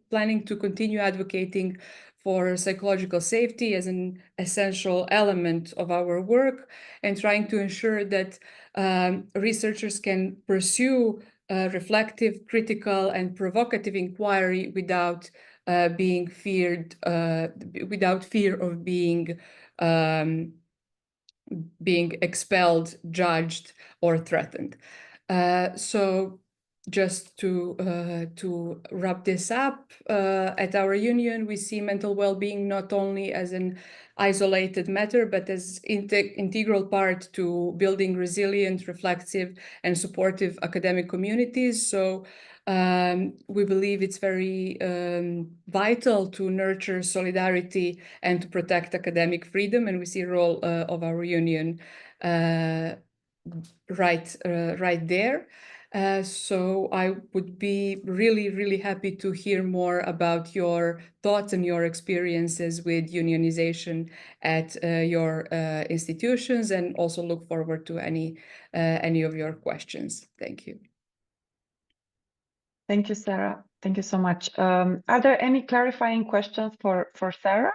planning to continue advocating for psychological safety as an essential element of our work, and trying to ensure that researchers can pursue reflective, critical, and provocative inquiry without being feared, without fear of being expelled, judged, or threatened. So just to wrap this up, at our union, we see mental well-being not only as an isolated matter, but as integral part to building resilient, reflexive, and supportive academic communities. So we believe it's very vital to nurture solidarity and to protect academic freedom, and we see a role of our union right there. So I would be really, really happy to hear more about your thoughts and your experiences with unionization at your institutions, and also look forward to any of your questions. Thank you. Thank you, Sara. Thank you so much. Are there any clarifying questions for Sara?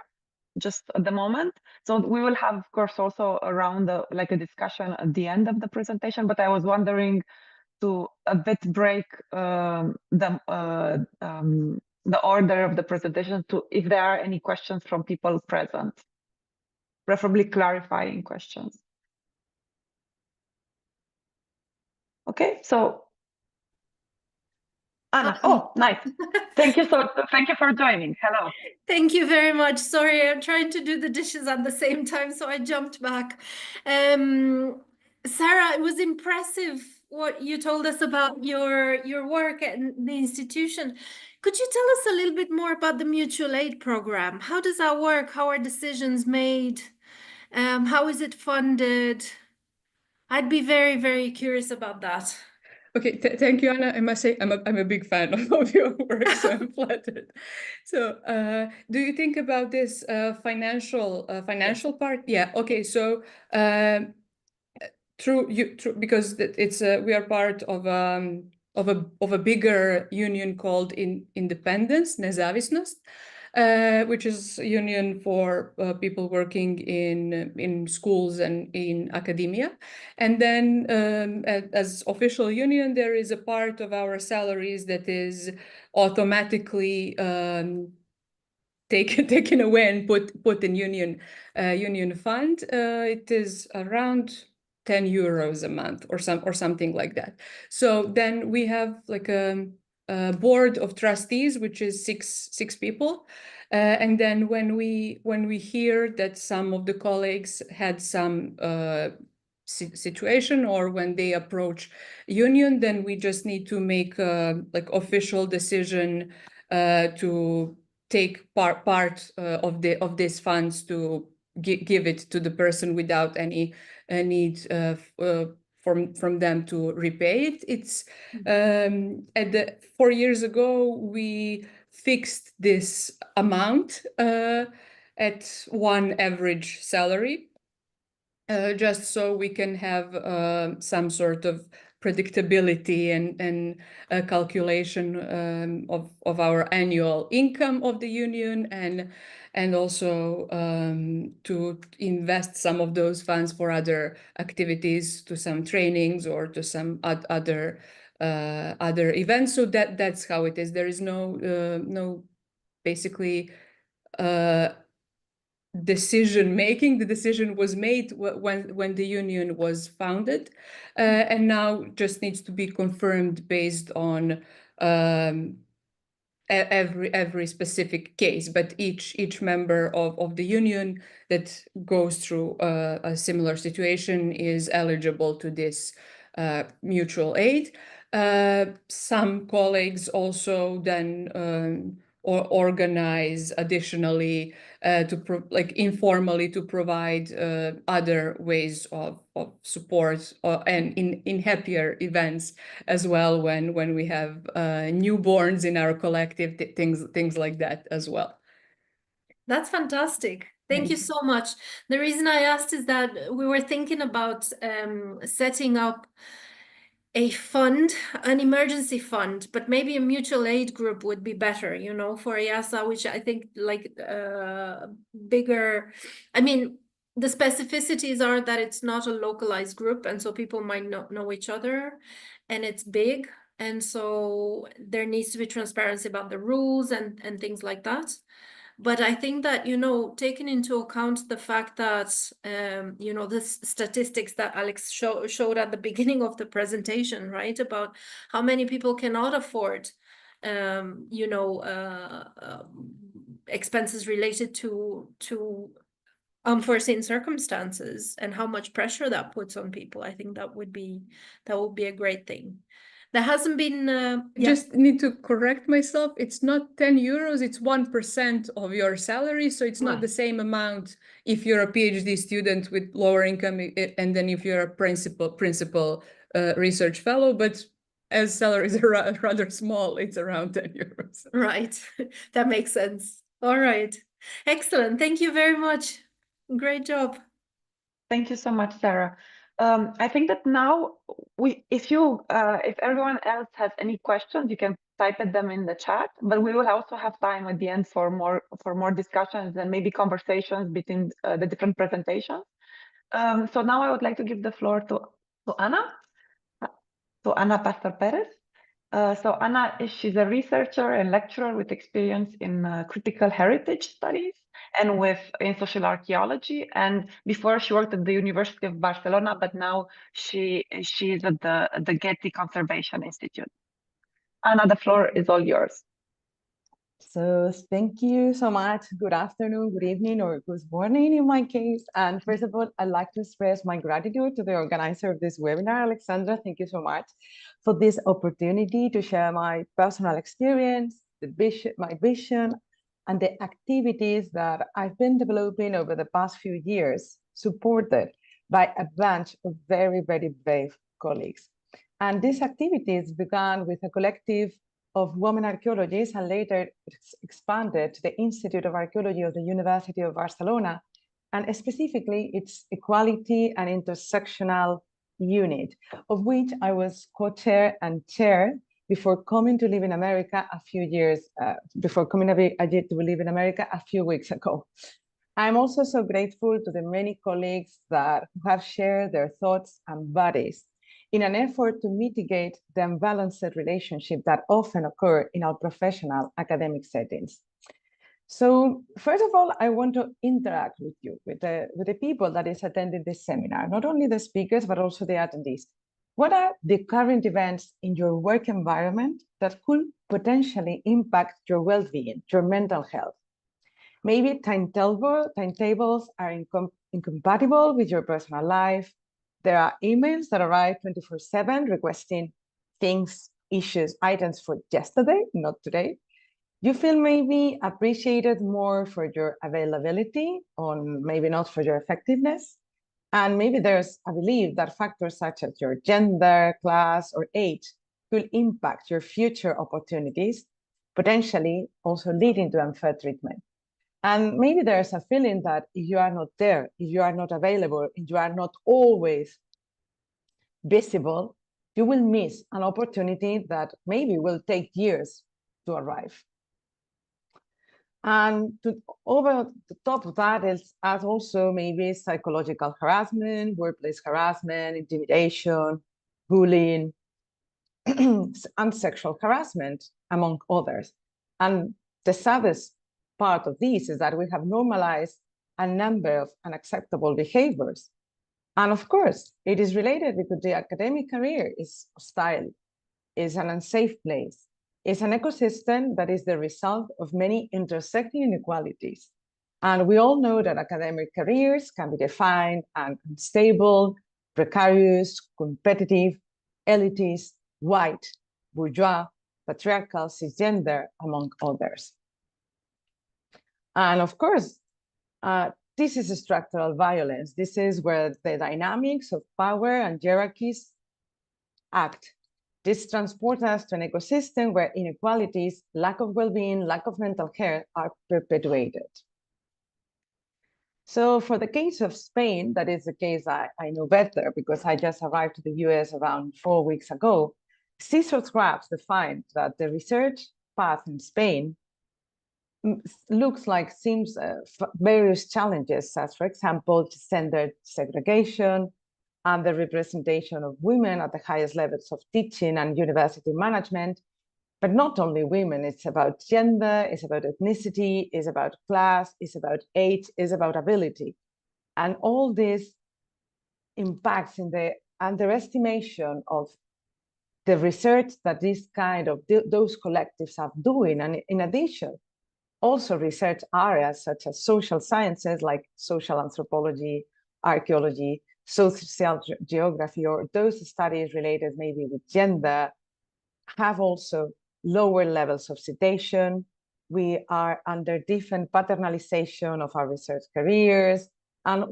Just at the moment. So we will have, of course, also around like a discussion at the end of the presentation. But I was wondering to a bit break the order of the presentation to if there are any questions from people present, preferably clarifying questions. Okay, so Anna. Oh, nice. Thank you for joining. Hello. Thank you very much. Sorry, I'm trying to do the dishes at the same time, so I jumped back. Sara, it was impressive what you told us about your work at the institution. Could you tell us a little bit more about the mutual aid program? How does that work? How are decisions made? How is it funded? I'd be very, very curious about that. Okay, thank you, Anna. I must say I'm a big fan of your work, so I'm flattered. So, do you think about this financial part? Yeah. Okay. So, because it's we are part of a bigger union called Independence, Nezavisnost, which is a union for people working in schools and in academia. And then as official union, there is a part of our salaries that is automatically taken away and put in union fund. It is around 10 euros a month or something like that. So then we have like a board of trustees, which is six people. And then when we hear that some of the colleagues had some situation, or when they approach union, then we just need to make a like official decision to take part of these funds to give it to the person without any need from them to repay it. It's 4 years ago we fixed this amount at one average salary, just so we can have some sort of predictability and a calculation of our annual income of the union, and also to invest some of those funds for other activities, to some trainings or to some other events. So that's how it is. There is no basically decision making. The decision was made when the union was founded, and now just needs to be confirmed based on every specific case. But each member of the union that goes through a similar situation is eligible to this mutual aid. Some colleagues also then or organize additionally informally to provide other ways of support and in happier events as well when we have newborns in our collective, things like that as well. That's fantastic. Thank you so much. The reason I asked is that we were thinking about setting up a fund, an emergency fund, but maybe a mutual aid group would be better, you know, for EASA, which I think like bigger, I mean, the specificities are that it's not a localized group, and so people might not know each other, and it's big, and so there needs to be transparency about the rules and things like that. But I think that, you know, taking into account the fact that, you know, the statistics that Alex showed at the beginning of the presentation, right, about how many people cannot afford, you know, expenses related to unforeseen circumstances and how much pressure that puts on people. I think that would be a great thing. There hasn't been... Just need to correct myself. It's not 10 euros, it's 1% of your salary. So it's not the same amount if you're a PhD student with lower income and then if you're a principal research fellow. But as salaries are rather small, it's around 10 euros. Right. That makes sense. All right. Excellent. Thank you very much. Great job. Thank you so much, Sarah. I think that now if everyone else has any questions, you can type them in the chat, but we will also have time at the end for more discussions and maybe conversations between the different presentations. So now I would like to give the floor to Anna, Pastor Pérez. So Anna, she's a researcher and lecturer with experience in critical heritage studies and in social archaeology. And before she worked at the University of Barcelona, but now she is at the Getty Conservation Institute. Anna, the floor is all yours. So thank you so much. Good afternoon, good evening, or good morning in my case. And first of all, I'd like to express my gratitude to the organizer of this webinar, Alexandra. Thank you so much for this opportunity to share my personal experience, my vision, and the activities that I've been developing over the past few years, supported by a bunch of very, very brave colleagues. And these activities began with a collective of women archaeologists and later expanded to the Institute of Archaeology of the University of Barcelona, and specifically its Equality and Intersectional Unit, of which I was co-chair and chair before coming to live in America a few weeks ago. I'm also so grateful to the many colleagues that have shared their thoughts and bodies in an effort to mitigate the unbalanced relationship that often occur in our professional academic settings. So first of all, I want to interact with you, with the people that is attending this seminar, not only the speakers, but also the attendees. What are the current events in your work environment that could potentially impact your well-being, your mental health? Maybe timetables are incompatible with your personal life. There are emails that arrive 24/7 requesting things, issues, items for yesterday, not today. You feel maybe appreciated more for your availability, or maybe not for your effectiveness. And maybe there's a belief that factors such as your gender, class, or age could impact your future opportunities, potentially also leading to unfair treatment. And maybe there's a feeling that if you are not there, if you are not available, if you are not always visible, you will miss an opportunity that maybe will take years to arrive. And over the top of that is also maybe psychological harassment, workplace harassment, intimidation, bullying, and sexual harassment, among others. And the saddest part of this is that we have normalized a number of unacceptable behaviors. And of course, it is related because the academic career is hostile, is an unsafe place. It's an ecosystem that is the result of many intersecting inequalities. And we all know that academic careers can be defined as unstable, precarious, competitive, elitist, white, bourgeois, patriarchal, cisgender, among others. And of course, this is a structural violence. This is where the dynamics of power and hierarchies act. This transports us to an ecosystem where inequalities, lack of well-being, lack of mental care are perpetuated. So for the case of Spain, that is the case I know better because I just arrived to the US around 4 weeks ago, CEST graphs define that the research path in Spain looks like seems various challenges, as for example, gender segregation and the representation of women at the highest levels of teaching and university management. But not only women, it's about gender, it's about ethnicity, it's about class, it's about age, it's about ability. And all this impacts in the underestimation of the research that this kind of those collectives are doing. And in addition, also research areas such as social sciences like social anthropology, archaeology, social geography, or those studies related maybe with gender have also lower levels of citation. We are under different paternalization of our research careers. And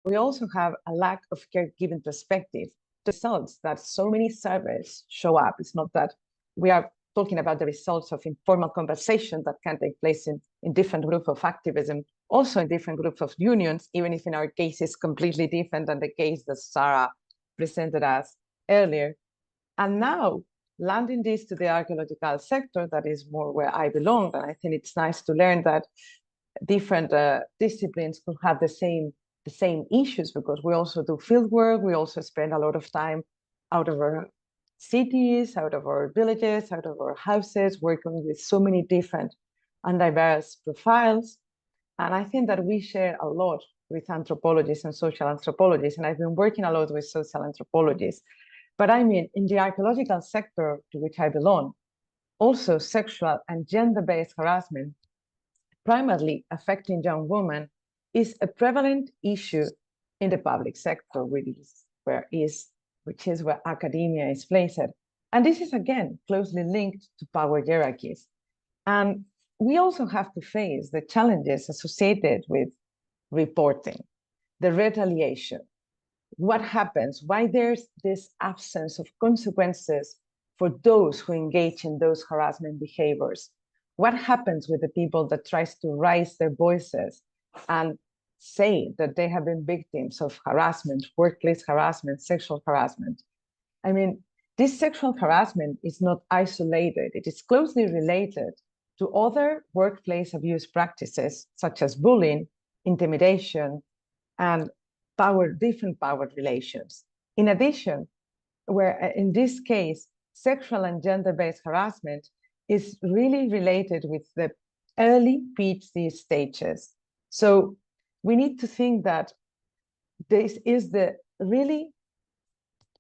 we also have a lack of caregiving perspective. The results that so many surveys show up, it's not that we are talking about the results of informal conversation that can take place in different groups of activism, also in different groups of unions, even if in our case is completely different than the case that Sara presented us earlier. And now landing this to the archaeological sector, that is more where I belong. And I think it's nice to learn that different disciplines could have the same issues, because we also do field work. We also spend a lot of time out of our cities, out of our villages, out of our houses, working with so many different and diverse profiles. And I think that we share a lot with anthropologists and social anthropologists, and I've been working a lot with social anthropologists. But I mean, in the archaeological sector to which I belong, also sexual and gender-based harassment, primarily affecting young women, is a prevalent issue in the public sector, which is where academia is placed. And this is, again, closely linked to power hierarchies. And we also have to face the challenges associated with reporting, the retaliation. What happens? Why there's this absence of consequences for those who engage in those harassment behaviors? What happens with the people that tries to raise their voices and say that they have been victims of harassment, workplace harassment, sexual harassment? I mean, this sexual harassment is not isolated. It is closely related to other workplace abuse practices, such as bullying, intimidation, and different power relations. In addition, where in this case, sexual and gender-based harassment is really related with the early PhD stages. So we need to think that this is the really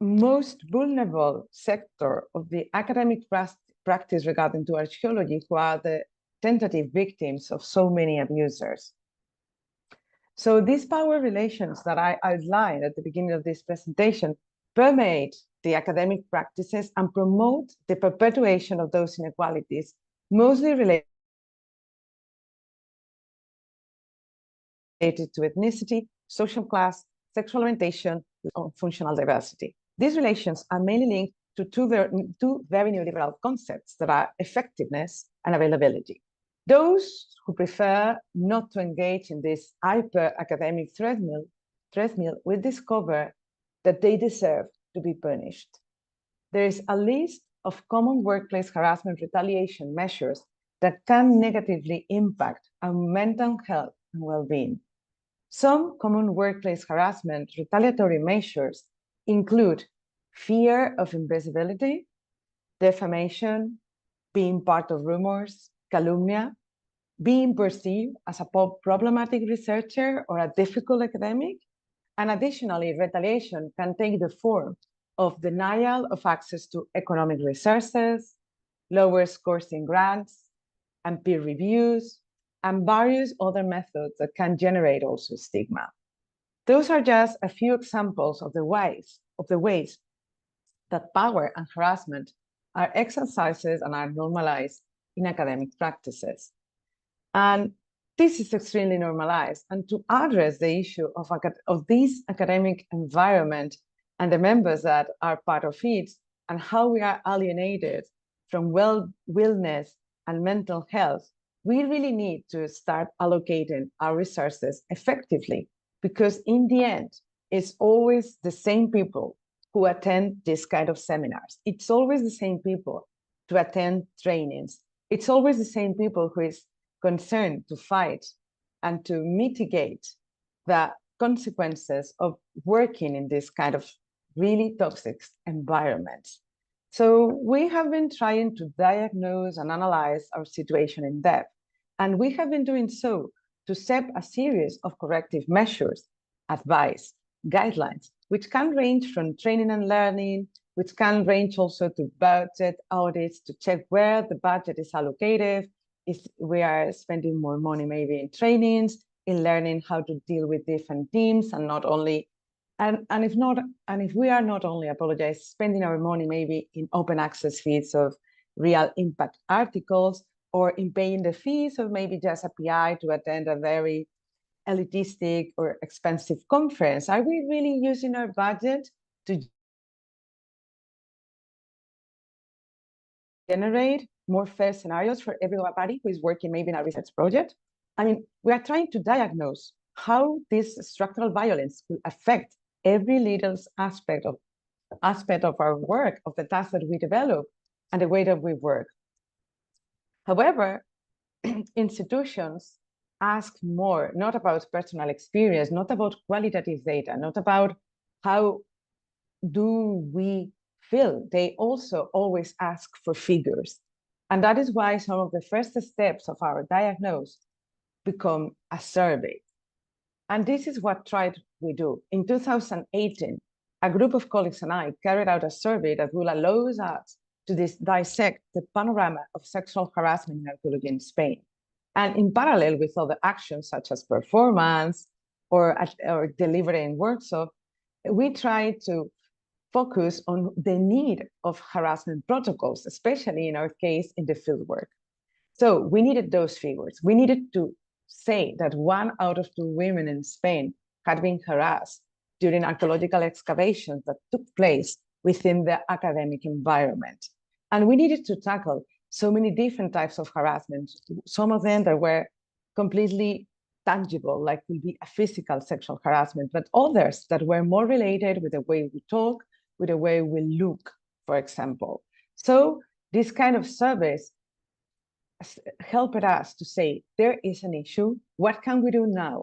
most vulnerable sector of the academic practice regarding to archaeology, who are the tentative victims of so many abusers. So these power relations that I outlined at the beginning of this presentation permeate the academic practices and promote the perpetuation of those inequalities, mostly related to ethnicity, social class, sexual orientation, or functional diversity. These relations are mainly linked to two very neoliberal concepts that are effectiveness and availability. Those who prefer not to engage in this hyper-academic treadmill will discover that they deserve to be punished. There is a list of common workplace harassment retaliation measures that can negatively impact our mental health and well-being. Some common workplace harassment retaliatory measures include fear of invisibility, defamation, being part of rumors, calumnia, being perceived as a problematic researcher or a difficult academic. And additionally, retaliation can take the form of denial of access to economic resources, lower scores in grants, and peer reviews, and various other methods that can generate also stigma. Those are just a few examples of the ways that power and harassment are exercised and are normalized in academic practices. And this is extremely normalized. And to address the issue of this academic environment and the members that are part of it, and how we are alienated from wellness and mental health, we really need to start allocating our resources effectively, because in the end, it's always the same people who attend this kind of seminars. It's always the same people to attend trainings. It's always the same people who is concerned to fight and to mitigate the consequences of working in this kind of really toxic environment. So we have been trying to diagnose and analyze our situation in depth, and we have been doing so to set a series of corrective measures, advice, guidelines, which can range from training and learning, which can range also to budget audits to check where the budget is allocated, if we are spending more money maybe in trainings, in learning how to deal with different teams, and not only, and if we are not only, spending our money maybe in open access feeds of real impact articles, or in paying the fees of maybe just a PI to attend a very elitistic or expensive conference. Are we really using our budget to generate more fair scenarios for everybody who is working maybe in a research project? I mean, we are trying to diagnose how this structural violence will affect every little aspect of our work, of the tasks that we develop, and the way that we work. However, institutions ask more, not about personal experience, not about qualitative data, not about how do we feel. They also always ask for figures. And that is why some of the first steps of our diagnosis become a survey. And this is what we do. In 2018, a group of colleagues and I carried out a survey that will allow us to dissect the panorama of sexual harassment in archaeology in Spain. And in parallel with other actions such as performance or delivering workshops, we try to focus on the need of harassment protocols, especially in our case in the fieldwork. So we needed those figures. We needed to say that 1 out of 2 women in Spain had been harassed during archaeological excavations that took place within the academic environment. And we needed to tackle so many different types of harassment, some of them that were completely tangible, like will be a physical sexual harassment, but others that were more related with the way we talk, with the way we look, for example. So this kind of surveys helped us to say, there is an issue, what can we do now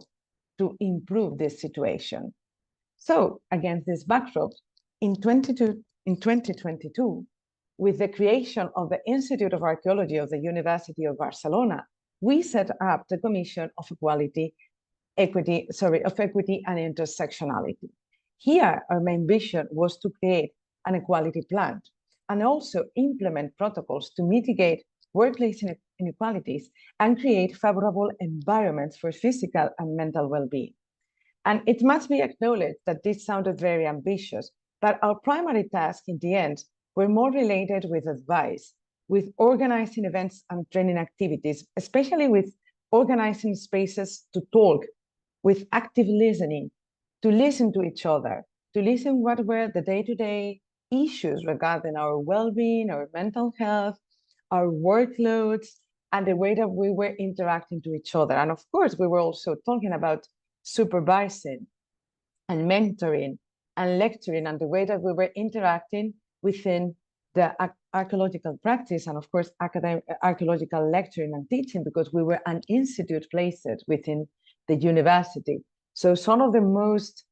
to improve this situation? So against this backdrop, in 2022, with the creation of the Institute of Archaeology of the University of Barcelona, we set up the Commission of Equity and Intersectionality. Here, our main vision was to create an equality plan and also implement protocols to mitigate workplace inequalities and create favorable environments for physical and mental well-being. And it must be acknowledged that this sounded very ambitious, but our primary task in the end were more related with advice, with organizing events and training activities, especially with organizing spaces to talk, with active listening, to listen to each other, to listen what were the day-to-day issues regarding our well-being, our mental health, our workloads, and the way that we were interacting to each other. And of course, we were also talking about supervising and mentoring and lecturing, and the way that we were interacting within the archaeological practice, and of course, archaeological lecturing and teaching, because we were an institute placed within the university. So some of the most,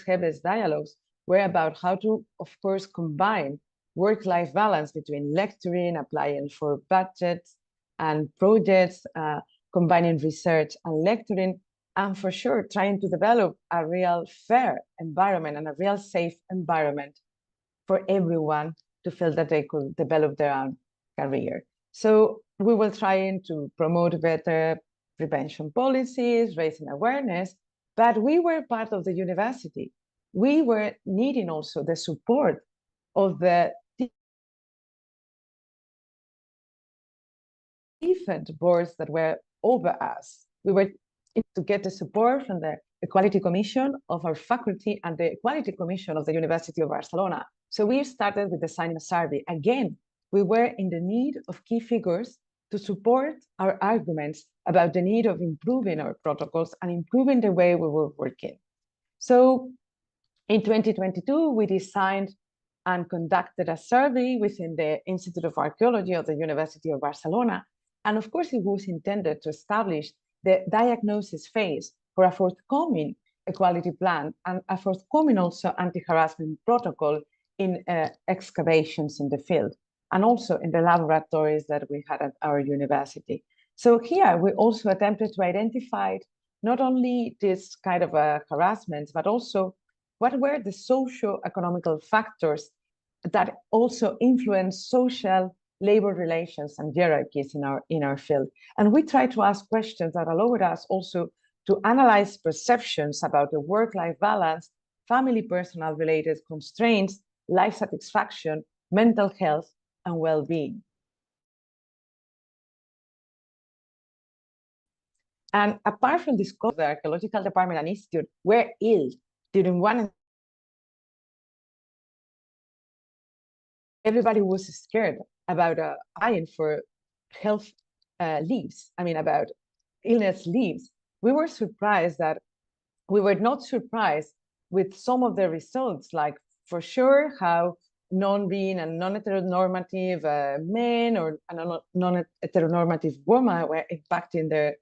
heaviest dialogues were about how to, of course, combine work-life balance between lecturing, applying for budgets and projects, combining research and lecturing, and for sure, trying to develop a real fair environment and a real safe environment for everyone to feel that they could develop their own career. So we were trying to promote better prevention policies, raising awareness, but we were part of the university. We were needing also the support of the different boards that were over us. We were to get the support from the Equality Commission of our faculty and the Equality Commission of the University of Barcelona. So we started with designing a survey. Again, we were in the need of key figures to support our arguments about the need of improving our protocols and improving the way we were working. So in 2022, we designed and conducted a survey within the Institute of Archaeology of the University of Barcelona. And of course, it was intended to establish the diagnosis phase for a forthcoming equality plan and a forthcoming also anti-harassment protocol in excavations in the field, and also in the laboratories that we had at our university. So here we also attempted to identify not only this kind of harassment, but also what were the socio-economical factors that also influence social labor relations and hierarchies in our field. And we try to ask questions that allowed us also to analyze perceptions about the work-life balance, family personal related constraints, life satisfaction, mental health, and well-being. And apart from this, the Archaeological Department and Institute were ill during one. Everybody was scared about applying for health leaves, about illness leaves. We were surprised that we were not surprised with some of the results, like for sure how non-being and non-heteronormative men or non-heteronormative women were impacting their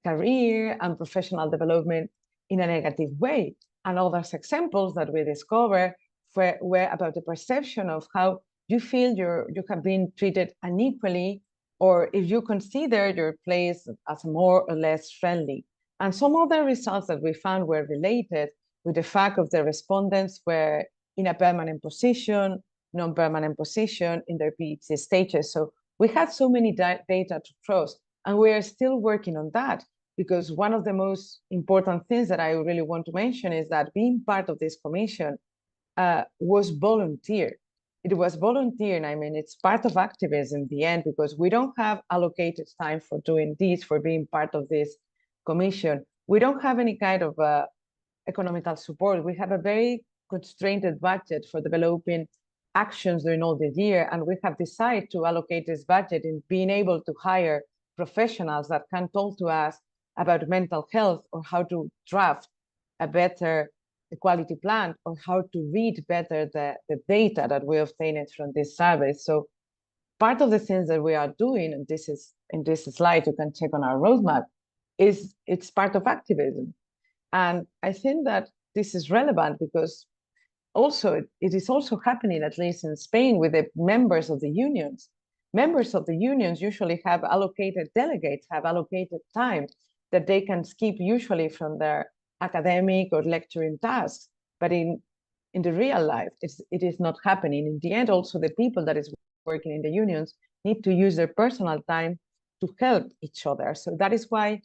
career and professional development in a negative way. And other examples that we discovered were about the perception of how you feel you have been treated unequally, or if you consider your place as more or less friendly. And some of the results that we found were related with the fact of the respondents were in a permanent position, non-permanent position in their PhD stages. So we had so many data to trust, and we are still working on that, because one of the most important things that I really want to mention is that being part of this commission was volunteer. It was volunteer, and it's part of activism in the end, because we don't have allocated time for doing this, for being part of this commission. We don't have any kind of economical support. We have a very constrained budget for developing actions during all the year, and we have decided to allocate this budget in being able to hire professionals that can talk to us about mental health, or how to draft a better equality plan, or how to read better the data that we obtained from this survey. So part of the things that we are doing, and this is in this slide, you can check on our roadmap, is it's part of activism. And I think that this is relevant because also it is also happening, at least in Spain, with the members of the unions. Members of the unions usually have allocated delegates, have allocated time that they can skip usually from their academic or lecturing tasks. But in the real life, it is not happening. In the end, also the people that is working in the unions need to use their personal time to help each other. So that is why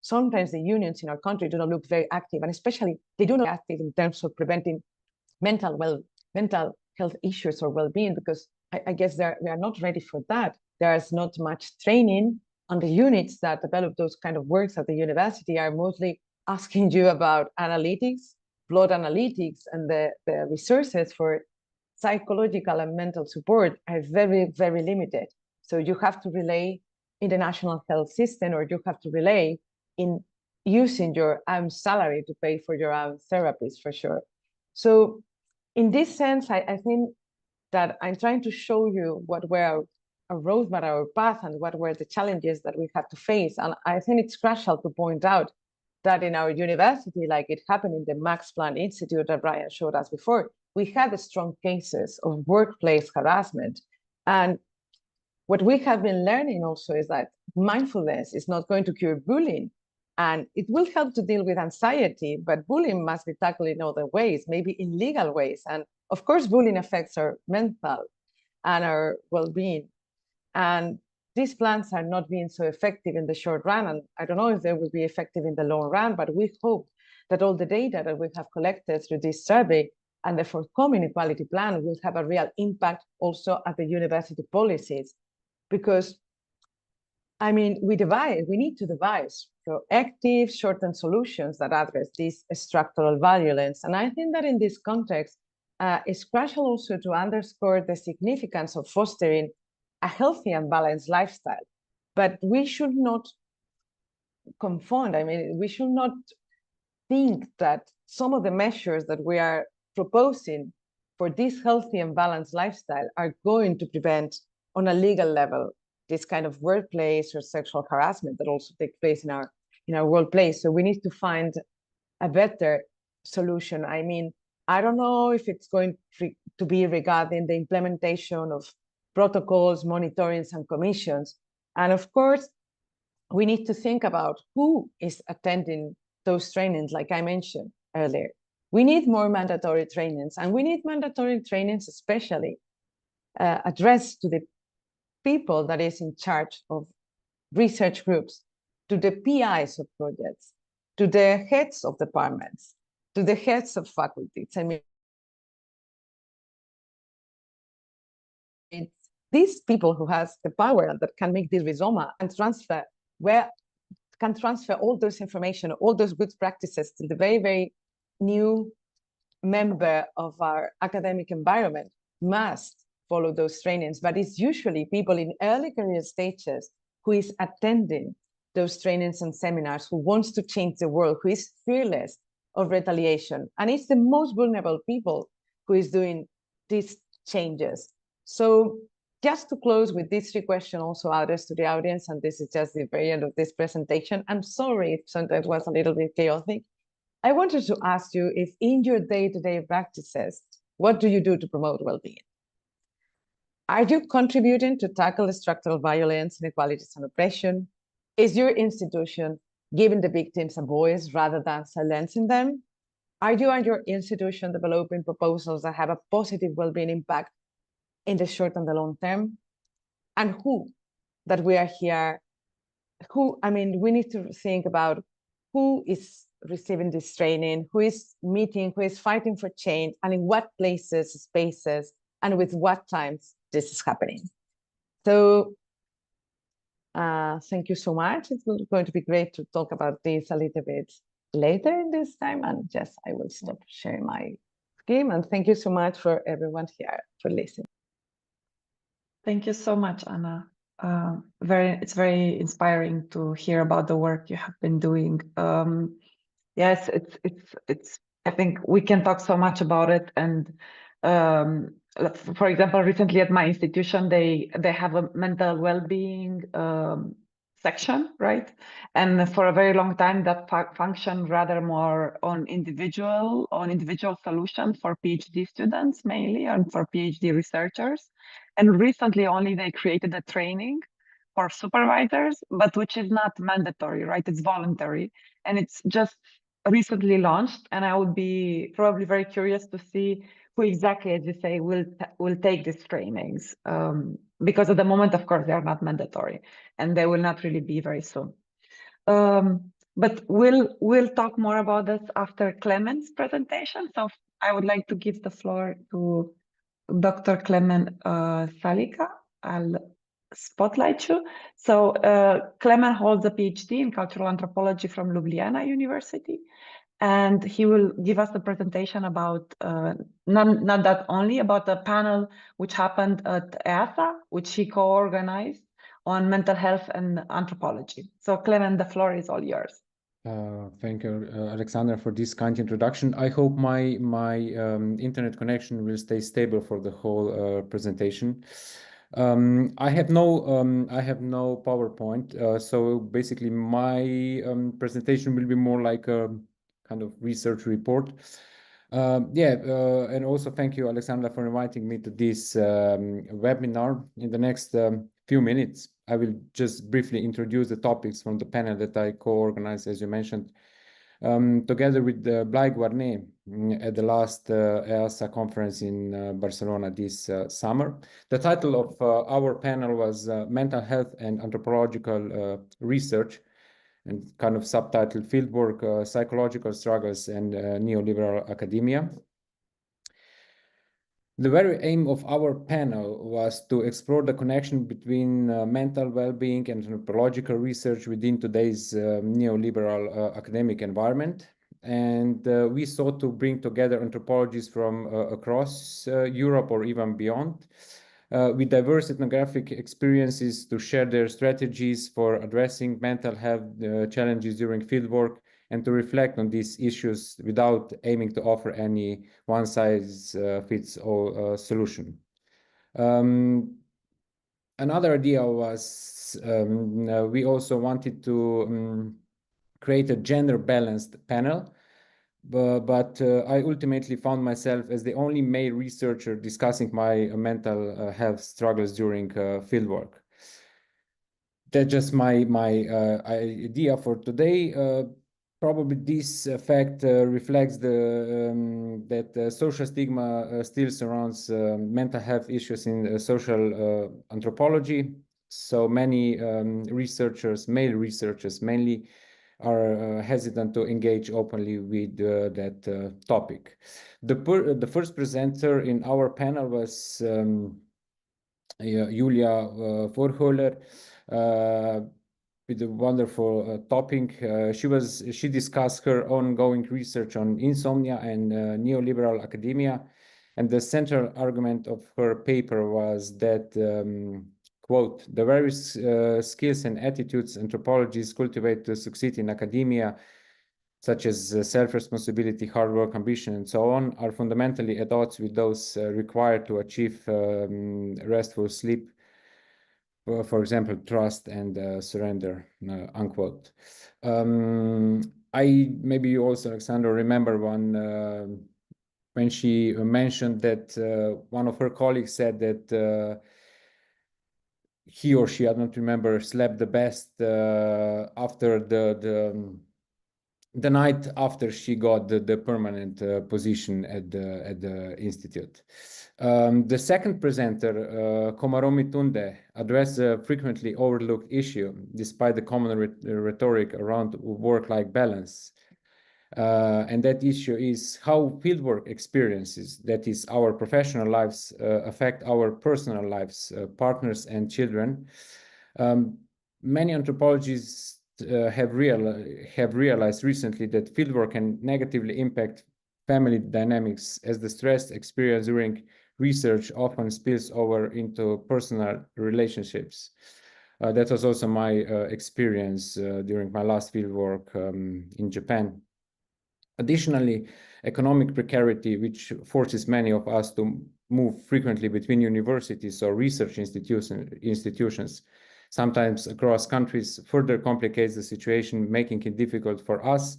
sometimes the unions in our country do not look very active, and especially they do not active in terms of preventing mental health issues or well-being, because I guess we are not ready for that. There is not much training, and the units that develop those kind of works at the university are mostly asking you about analytics, blood analytics, and the resources for psychological and mental support are very, very limited. So you have to rely in the national health system, or you have to rely in using your own salary to pay for your own therapies, for sure. So in this sense, I think that I'm trying to show you what were our roadmap, our path, and what were the challenges that we had to face. And I think it's crucial to point out that in our university, like it happened in the Max Planck Institute that Brian showed us before, we had strong cases of workplace harassment. And what we have been learning also is that mindfulness is not going to cure bullying. And it will help to deal with anxiety, but bullying must be tackled in other ways, maybe in legal ways. And of course, bullying affects our mental and our well-being. And these plans are not being so effective in the short run. And I don't know if they will be effective in the long run, but we hope that all the data that we have collected through this survey and the forthcoming equality plan will have a real impact also at the university policies, because I mean, we need to devise proactive short-term solutions that address this structural violence. And I think that in this context, it's crucial also to underscore the significance of fostering a healthy and balanced lifestyle. But we should not confound, I mean, we should not think that some of the measures that we are proposing for this healthy and balanced lifestyle are going to prevent on a legal level this kind of workplace or sexual harassment that also takes place in our workplace. So we need to find a better solution. I mean, I don't know if it's going to be regarding the implementation of protocols, monitorings, and commissions. And of course, we need to think about who is attending those trainings, like I mentioned earlier. We need more mandatory trainings, and we need mandatory trainings especially addressed to the people that is in charge of research groups, to the PIs of projects, to the heads of departments, to the heads of faculties. I mean, it's these people who has the power that can make this rizoma and can transfer all those information, all those good practices to the very, very new member of our academic environment must follow those trainings. But it's usually people in early career stages who is attending those trainings and seminars, who wants to change the world, who is fearless of retaliation. And it's the most vulnerable people who is doing these changes. So just to close with these three questions also addressed to the audience, and this is just the very end of this presentation. I'm sorry if sometimes it was a little bit chaotic. I wanted to ask you if in your day-to-day practices, what do you do to promote well-being? Are you contributing to tackle structural violence, inequalities, and oppression? Is your institution giving the victims a voice rather than silencing them? Are you and your institution developing proposals that have a positive well-being impact in the short and the long term? And who that we are here, I mean, we need to think about who is receiving this training, who is meeting, who is fighting for change, and in what places, spaces, and with what times this is happening. So thank you so much. It's going to be great to talk about this a little bit later in this time, and just I will stop sharing my screen. And thank you so much for everyone here for listening. Thank you so much, Anna. It's very inspiring to hear about the work you have been doing. Yes, it's. I think we can talk so much about it. And for example, recently at my institution, they have a mental well-being section, right? And for a very long time, that functioned rather more on individual solutions for PhD students mainly, and for PhD researchers. And recently only they created a training for supervisors, but which is not mandatory, right? It's voluntary, and it's just recently launched. And I would be probably very curious to see who exactly, as you say, will take these trainings, because at the moment, of course, they are not mandatory, and they will not really be very soon. But we'll talk more about this after Klemen's presentation. So I would like to give the floor to Dr. Klemen Senica. I'll spotlight you. So Klemen holds a PhD in cultural anthropology from Ljubljana University, and he will give us a presentation about not that only about the panel which happened at EASA, which he co-organized on mental health and anthropology. So Klemen, the floor is all yours. Thank you, Alexandra, for this kind introduction. I hope my internet connection will stay stable for the whole presentation. I have no PowerPoint, so basically my presentation will be more like a kind of research report. And also thank you, Alexandra, for inviting me to this webinar. In the next few minutes, I will just briefly introduce the topics from the panel that I co-organized, as you mentioned, together with Blai Guarnet at the last EASA conference in Barcelona this summer. The title of our panel was Mental Health and Anthropological Research, and kind of subtitle Fieldwork, Psychological Struggles and Neoliberal Academia. The very aim of our panel was to explore the connection between mental well-being and anthropological research within today's neoliberal academic environment. And we sought to bring together anthropologists from across Europe or even beyond, with diverse ethnographic experiences to share their strategies for addressing mental health challenges during fieldwork, and to reflect on these issues without aiming to offer any one-size-fits-all solution. Another idea was we also wanted to create a gender-balanced panel, but I ultimately found myself as the only male researcher discussing my mental health struggles during fieldwork. That's just my idea for today. Probably this fact reflects that social stigma still surrounds mental health issues in social anthropology. So many researchers, male researchers mainly, are hesitant to engage openly with that topic. The first presenter in our panel was Julia Vorholer, with a wonderful topic. She discussed her ongoing research on insomnia and neoliberal academia, and the central argument of her paper was that, quote, the various skills and attitudes anthropologists cultivate to succeed in academia, such as self-responsibility, hard work, ambition, and so on, are fundamentally at odds with those required to achieve restful sleep, for example, trust and surrender, unquote. Maybe you also, Alexandra, remember when she mentioned that one of her colleagues said that he or she, I don't remember, slept the best after the night after she got the permanent position at the institute. The second presenter, Komaromi Tunde, addressed a frequently overlooked issue, despite the common rhetoric around work-life balance. And that issue is how fieldwork experiences, that is our professional lives, affect our personal lives, partners and children. Many anthropologists have realized recently that fieldwork can negatively impact family dynamics, as the stress experienced during research often spills over into personal relationships. That was also my experience during my last fieldwork in Japan. Additionally, economic precarity, which forces many of us to move frequently between universities or research institutions, sometimes across countries, further complicates the situation, making it difficult for us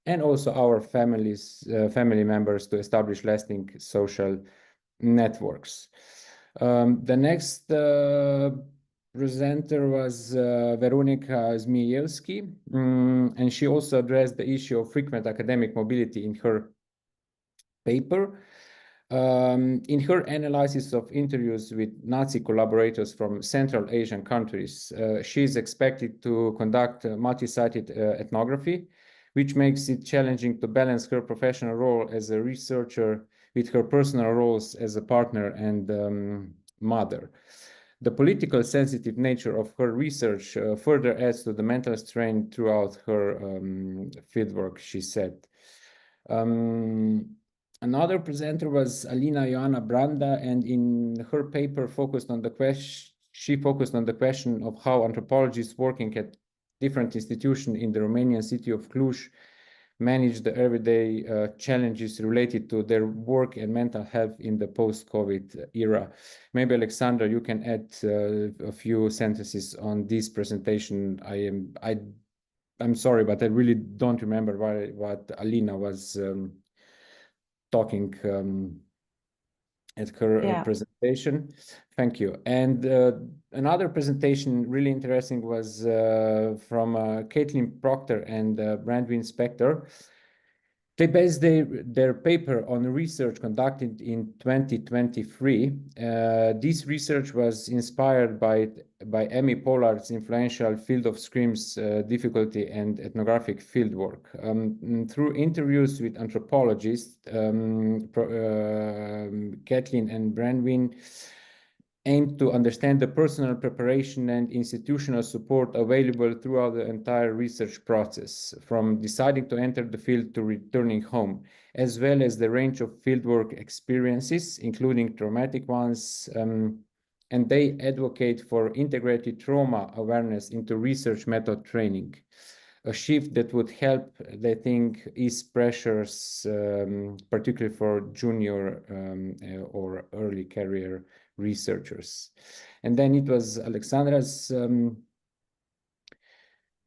and also our family members to establish lasting social networks. The next presenter was Weronika Zmijewski, and she also addressed the issue of frequent academic mobility in her paper. In her analysis of interviews with Nazi collaborators from Central Asian countries, she is expected to conduct multi-sited ethnography, which makes it challenging to balance her professional role as a researcher with her personal roles as a partner and mother. The political sensitive nature of her research further adds to the mental strain throughout her fieldwork, she said. Another presenter was Alina Ioana Branda, and in her paper she focused on the question of how anthropologists working at different institutions in the Romanian city of Cluj manage the everyday challenges related to their work and mental health in the post-COVID era. Maybe, Alexandra, you can add a few sentences on this presentation. I'm sorry, but I really don't remember what Alina was talking at her presentation. Thank you. And another presentation really interesting was from Caitlin Proctor and Brandwin Spector. They based their paper on research conducted in 2023. This research was inspired by Amy Pollard's influential field of screams difficulty and ethnographic fieldwork. Through interviews with anthropologists, Kathleen and Branwyn aimed to understand the personal preparation and institutional support available throughout the entire research process, from deciding to enter the field to returning home, as well as the range of fieldwork experiences, including traumatic ones, and they advocate for integrated trauma awareness into research method training, a shift that would help, they think, ease pressures, particularly for junior or early career researchers. And then it was Alexandra's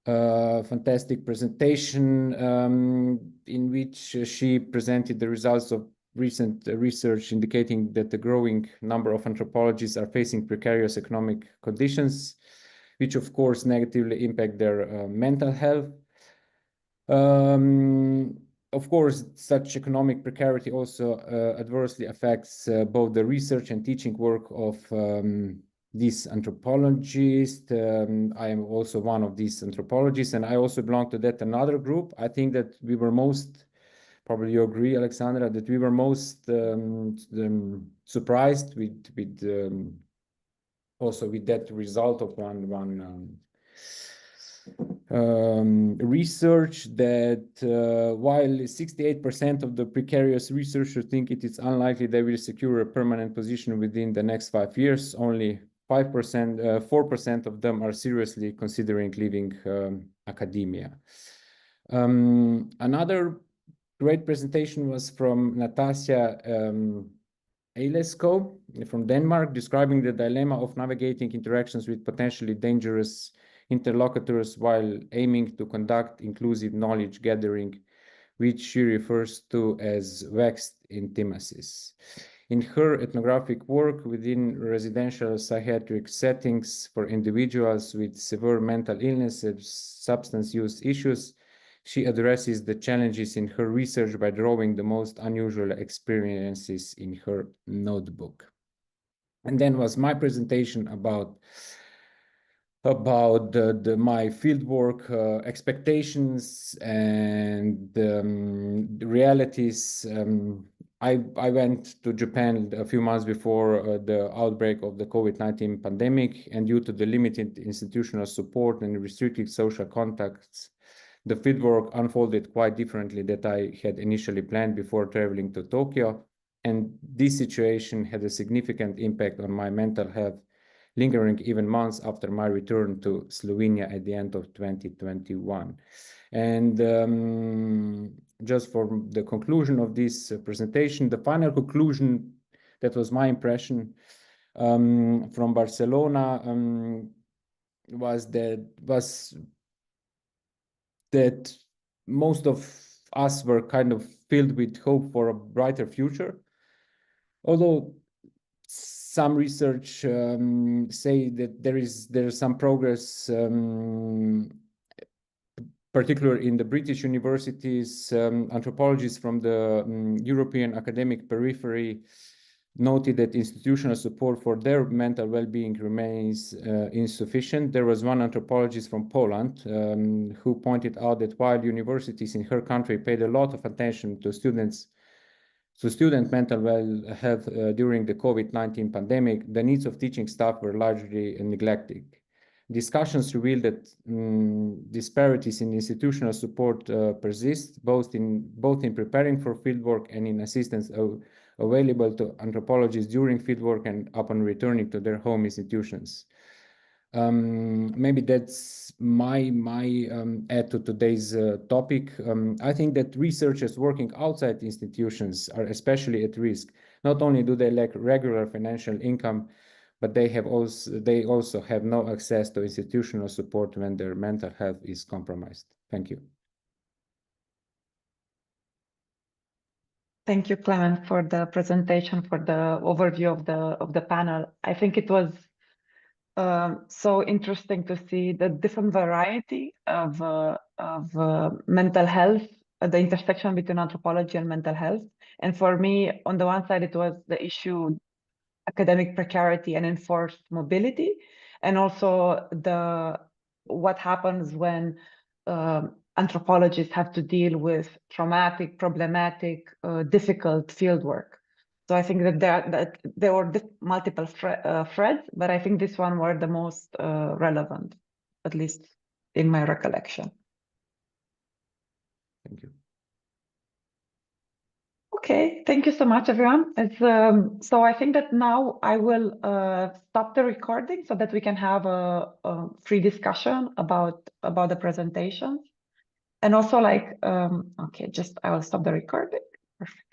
fantastic presentation in which she presented the results of recent research indicating that the growing number of anthropologists are facing precarious economic conditions, which of course negatively impact their mental health. Of course, such economic precarity also adversely affects both the research and teaching work of these anthropologists. I am also one of these anthropologists, and I also belong to that another group. I think that we were most, probably you agree, Alexandra, that we were most surprised with also with that result of one research that while 68% of the precarious researchers think it is unlikely they will secure a permanent position within the next 5 years, only 4% of them are seriously considering leaving academia. Another great presentation was from Natasja Eilesko from Denmark, describing the dilemma of navigating interactions with potentially dangerous interlocutors while aiming to conduct inclusive knowledge gathering, which she refers to as vexed intimacies. In her ethnographic work within residential psychiatric settings for individuals with severe mental illness and substance use issues, she addresses the challenges in her research by drawing the most unusual experiences in her notebook. And then was my presentation about my fieldwork expectations and the realities. I went to Japan a few months before the outbreak of the COVID-19 pandemic, and due to the limited institutional support and restricted social contacts, the fieldwork unfolded quite differently than I had initially planned before traveling to Tokyo. And this situation had a significant impact on my mental health, lingering even months after my return to Slovenia at the end of 2021. And just for the conclusion of this presentation, the final conclusion, that was my impression from Barcelona, was that most of us were kind of filled with hope for a brighter future. Although some research say that there is some progress, particularly in the British universities. Anthropologists from the European academic periphery noted that institutional support for their mental well-being remains insufficient. There was one anthropologist from Poland who pointed out that while universities in her country paid a lot of attention to student mental health during the COVID-19 pandemic, the needs of teaching staff were largely neglected. Discussions revealed that disparities in institutional support persist, both in preparing for fieldwork and in assistance available to anthropologists during fieldwork and upon returning to their home institutions. Maybe that's my add to today's topic. I think that researchers working outside institutions are especially at risk. Not only do they lack regular financial income, but they also have no access to institutional support when their mental health is compromised. Thank you. Thank you, Klemen, for the presentation, for the overview of the panel. I think it was so interesting to see the different variety of mental health the intersection between anthropology and mental health. And for me, on the one side, it was the issue academic precarity and enforced mobility, and also what happens when anthropologists have to deal with traumatic, problematic, difficult fieldwork. So I think that there were multiple threads, but I think this one were the most relevant, at least in my recollection. Thank you. Okay, thank you so much, everyone. So I think that now I will stop the recording so that we can have a free discussion about the presentation. And also, like, okay, I will stop the recording. Perfect.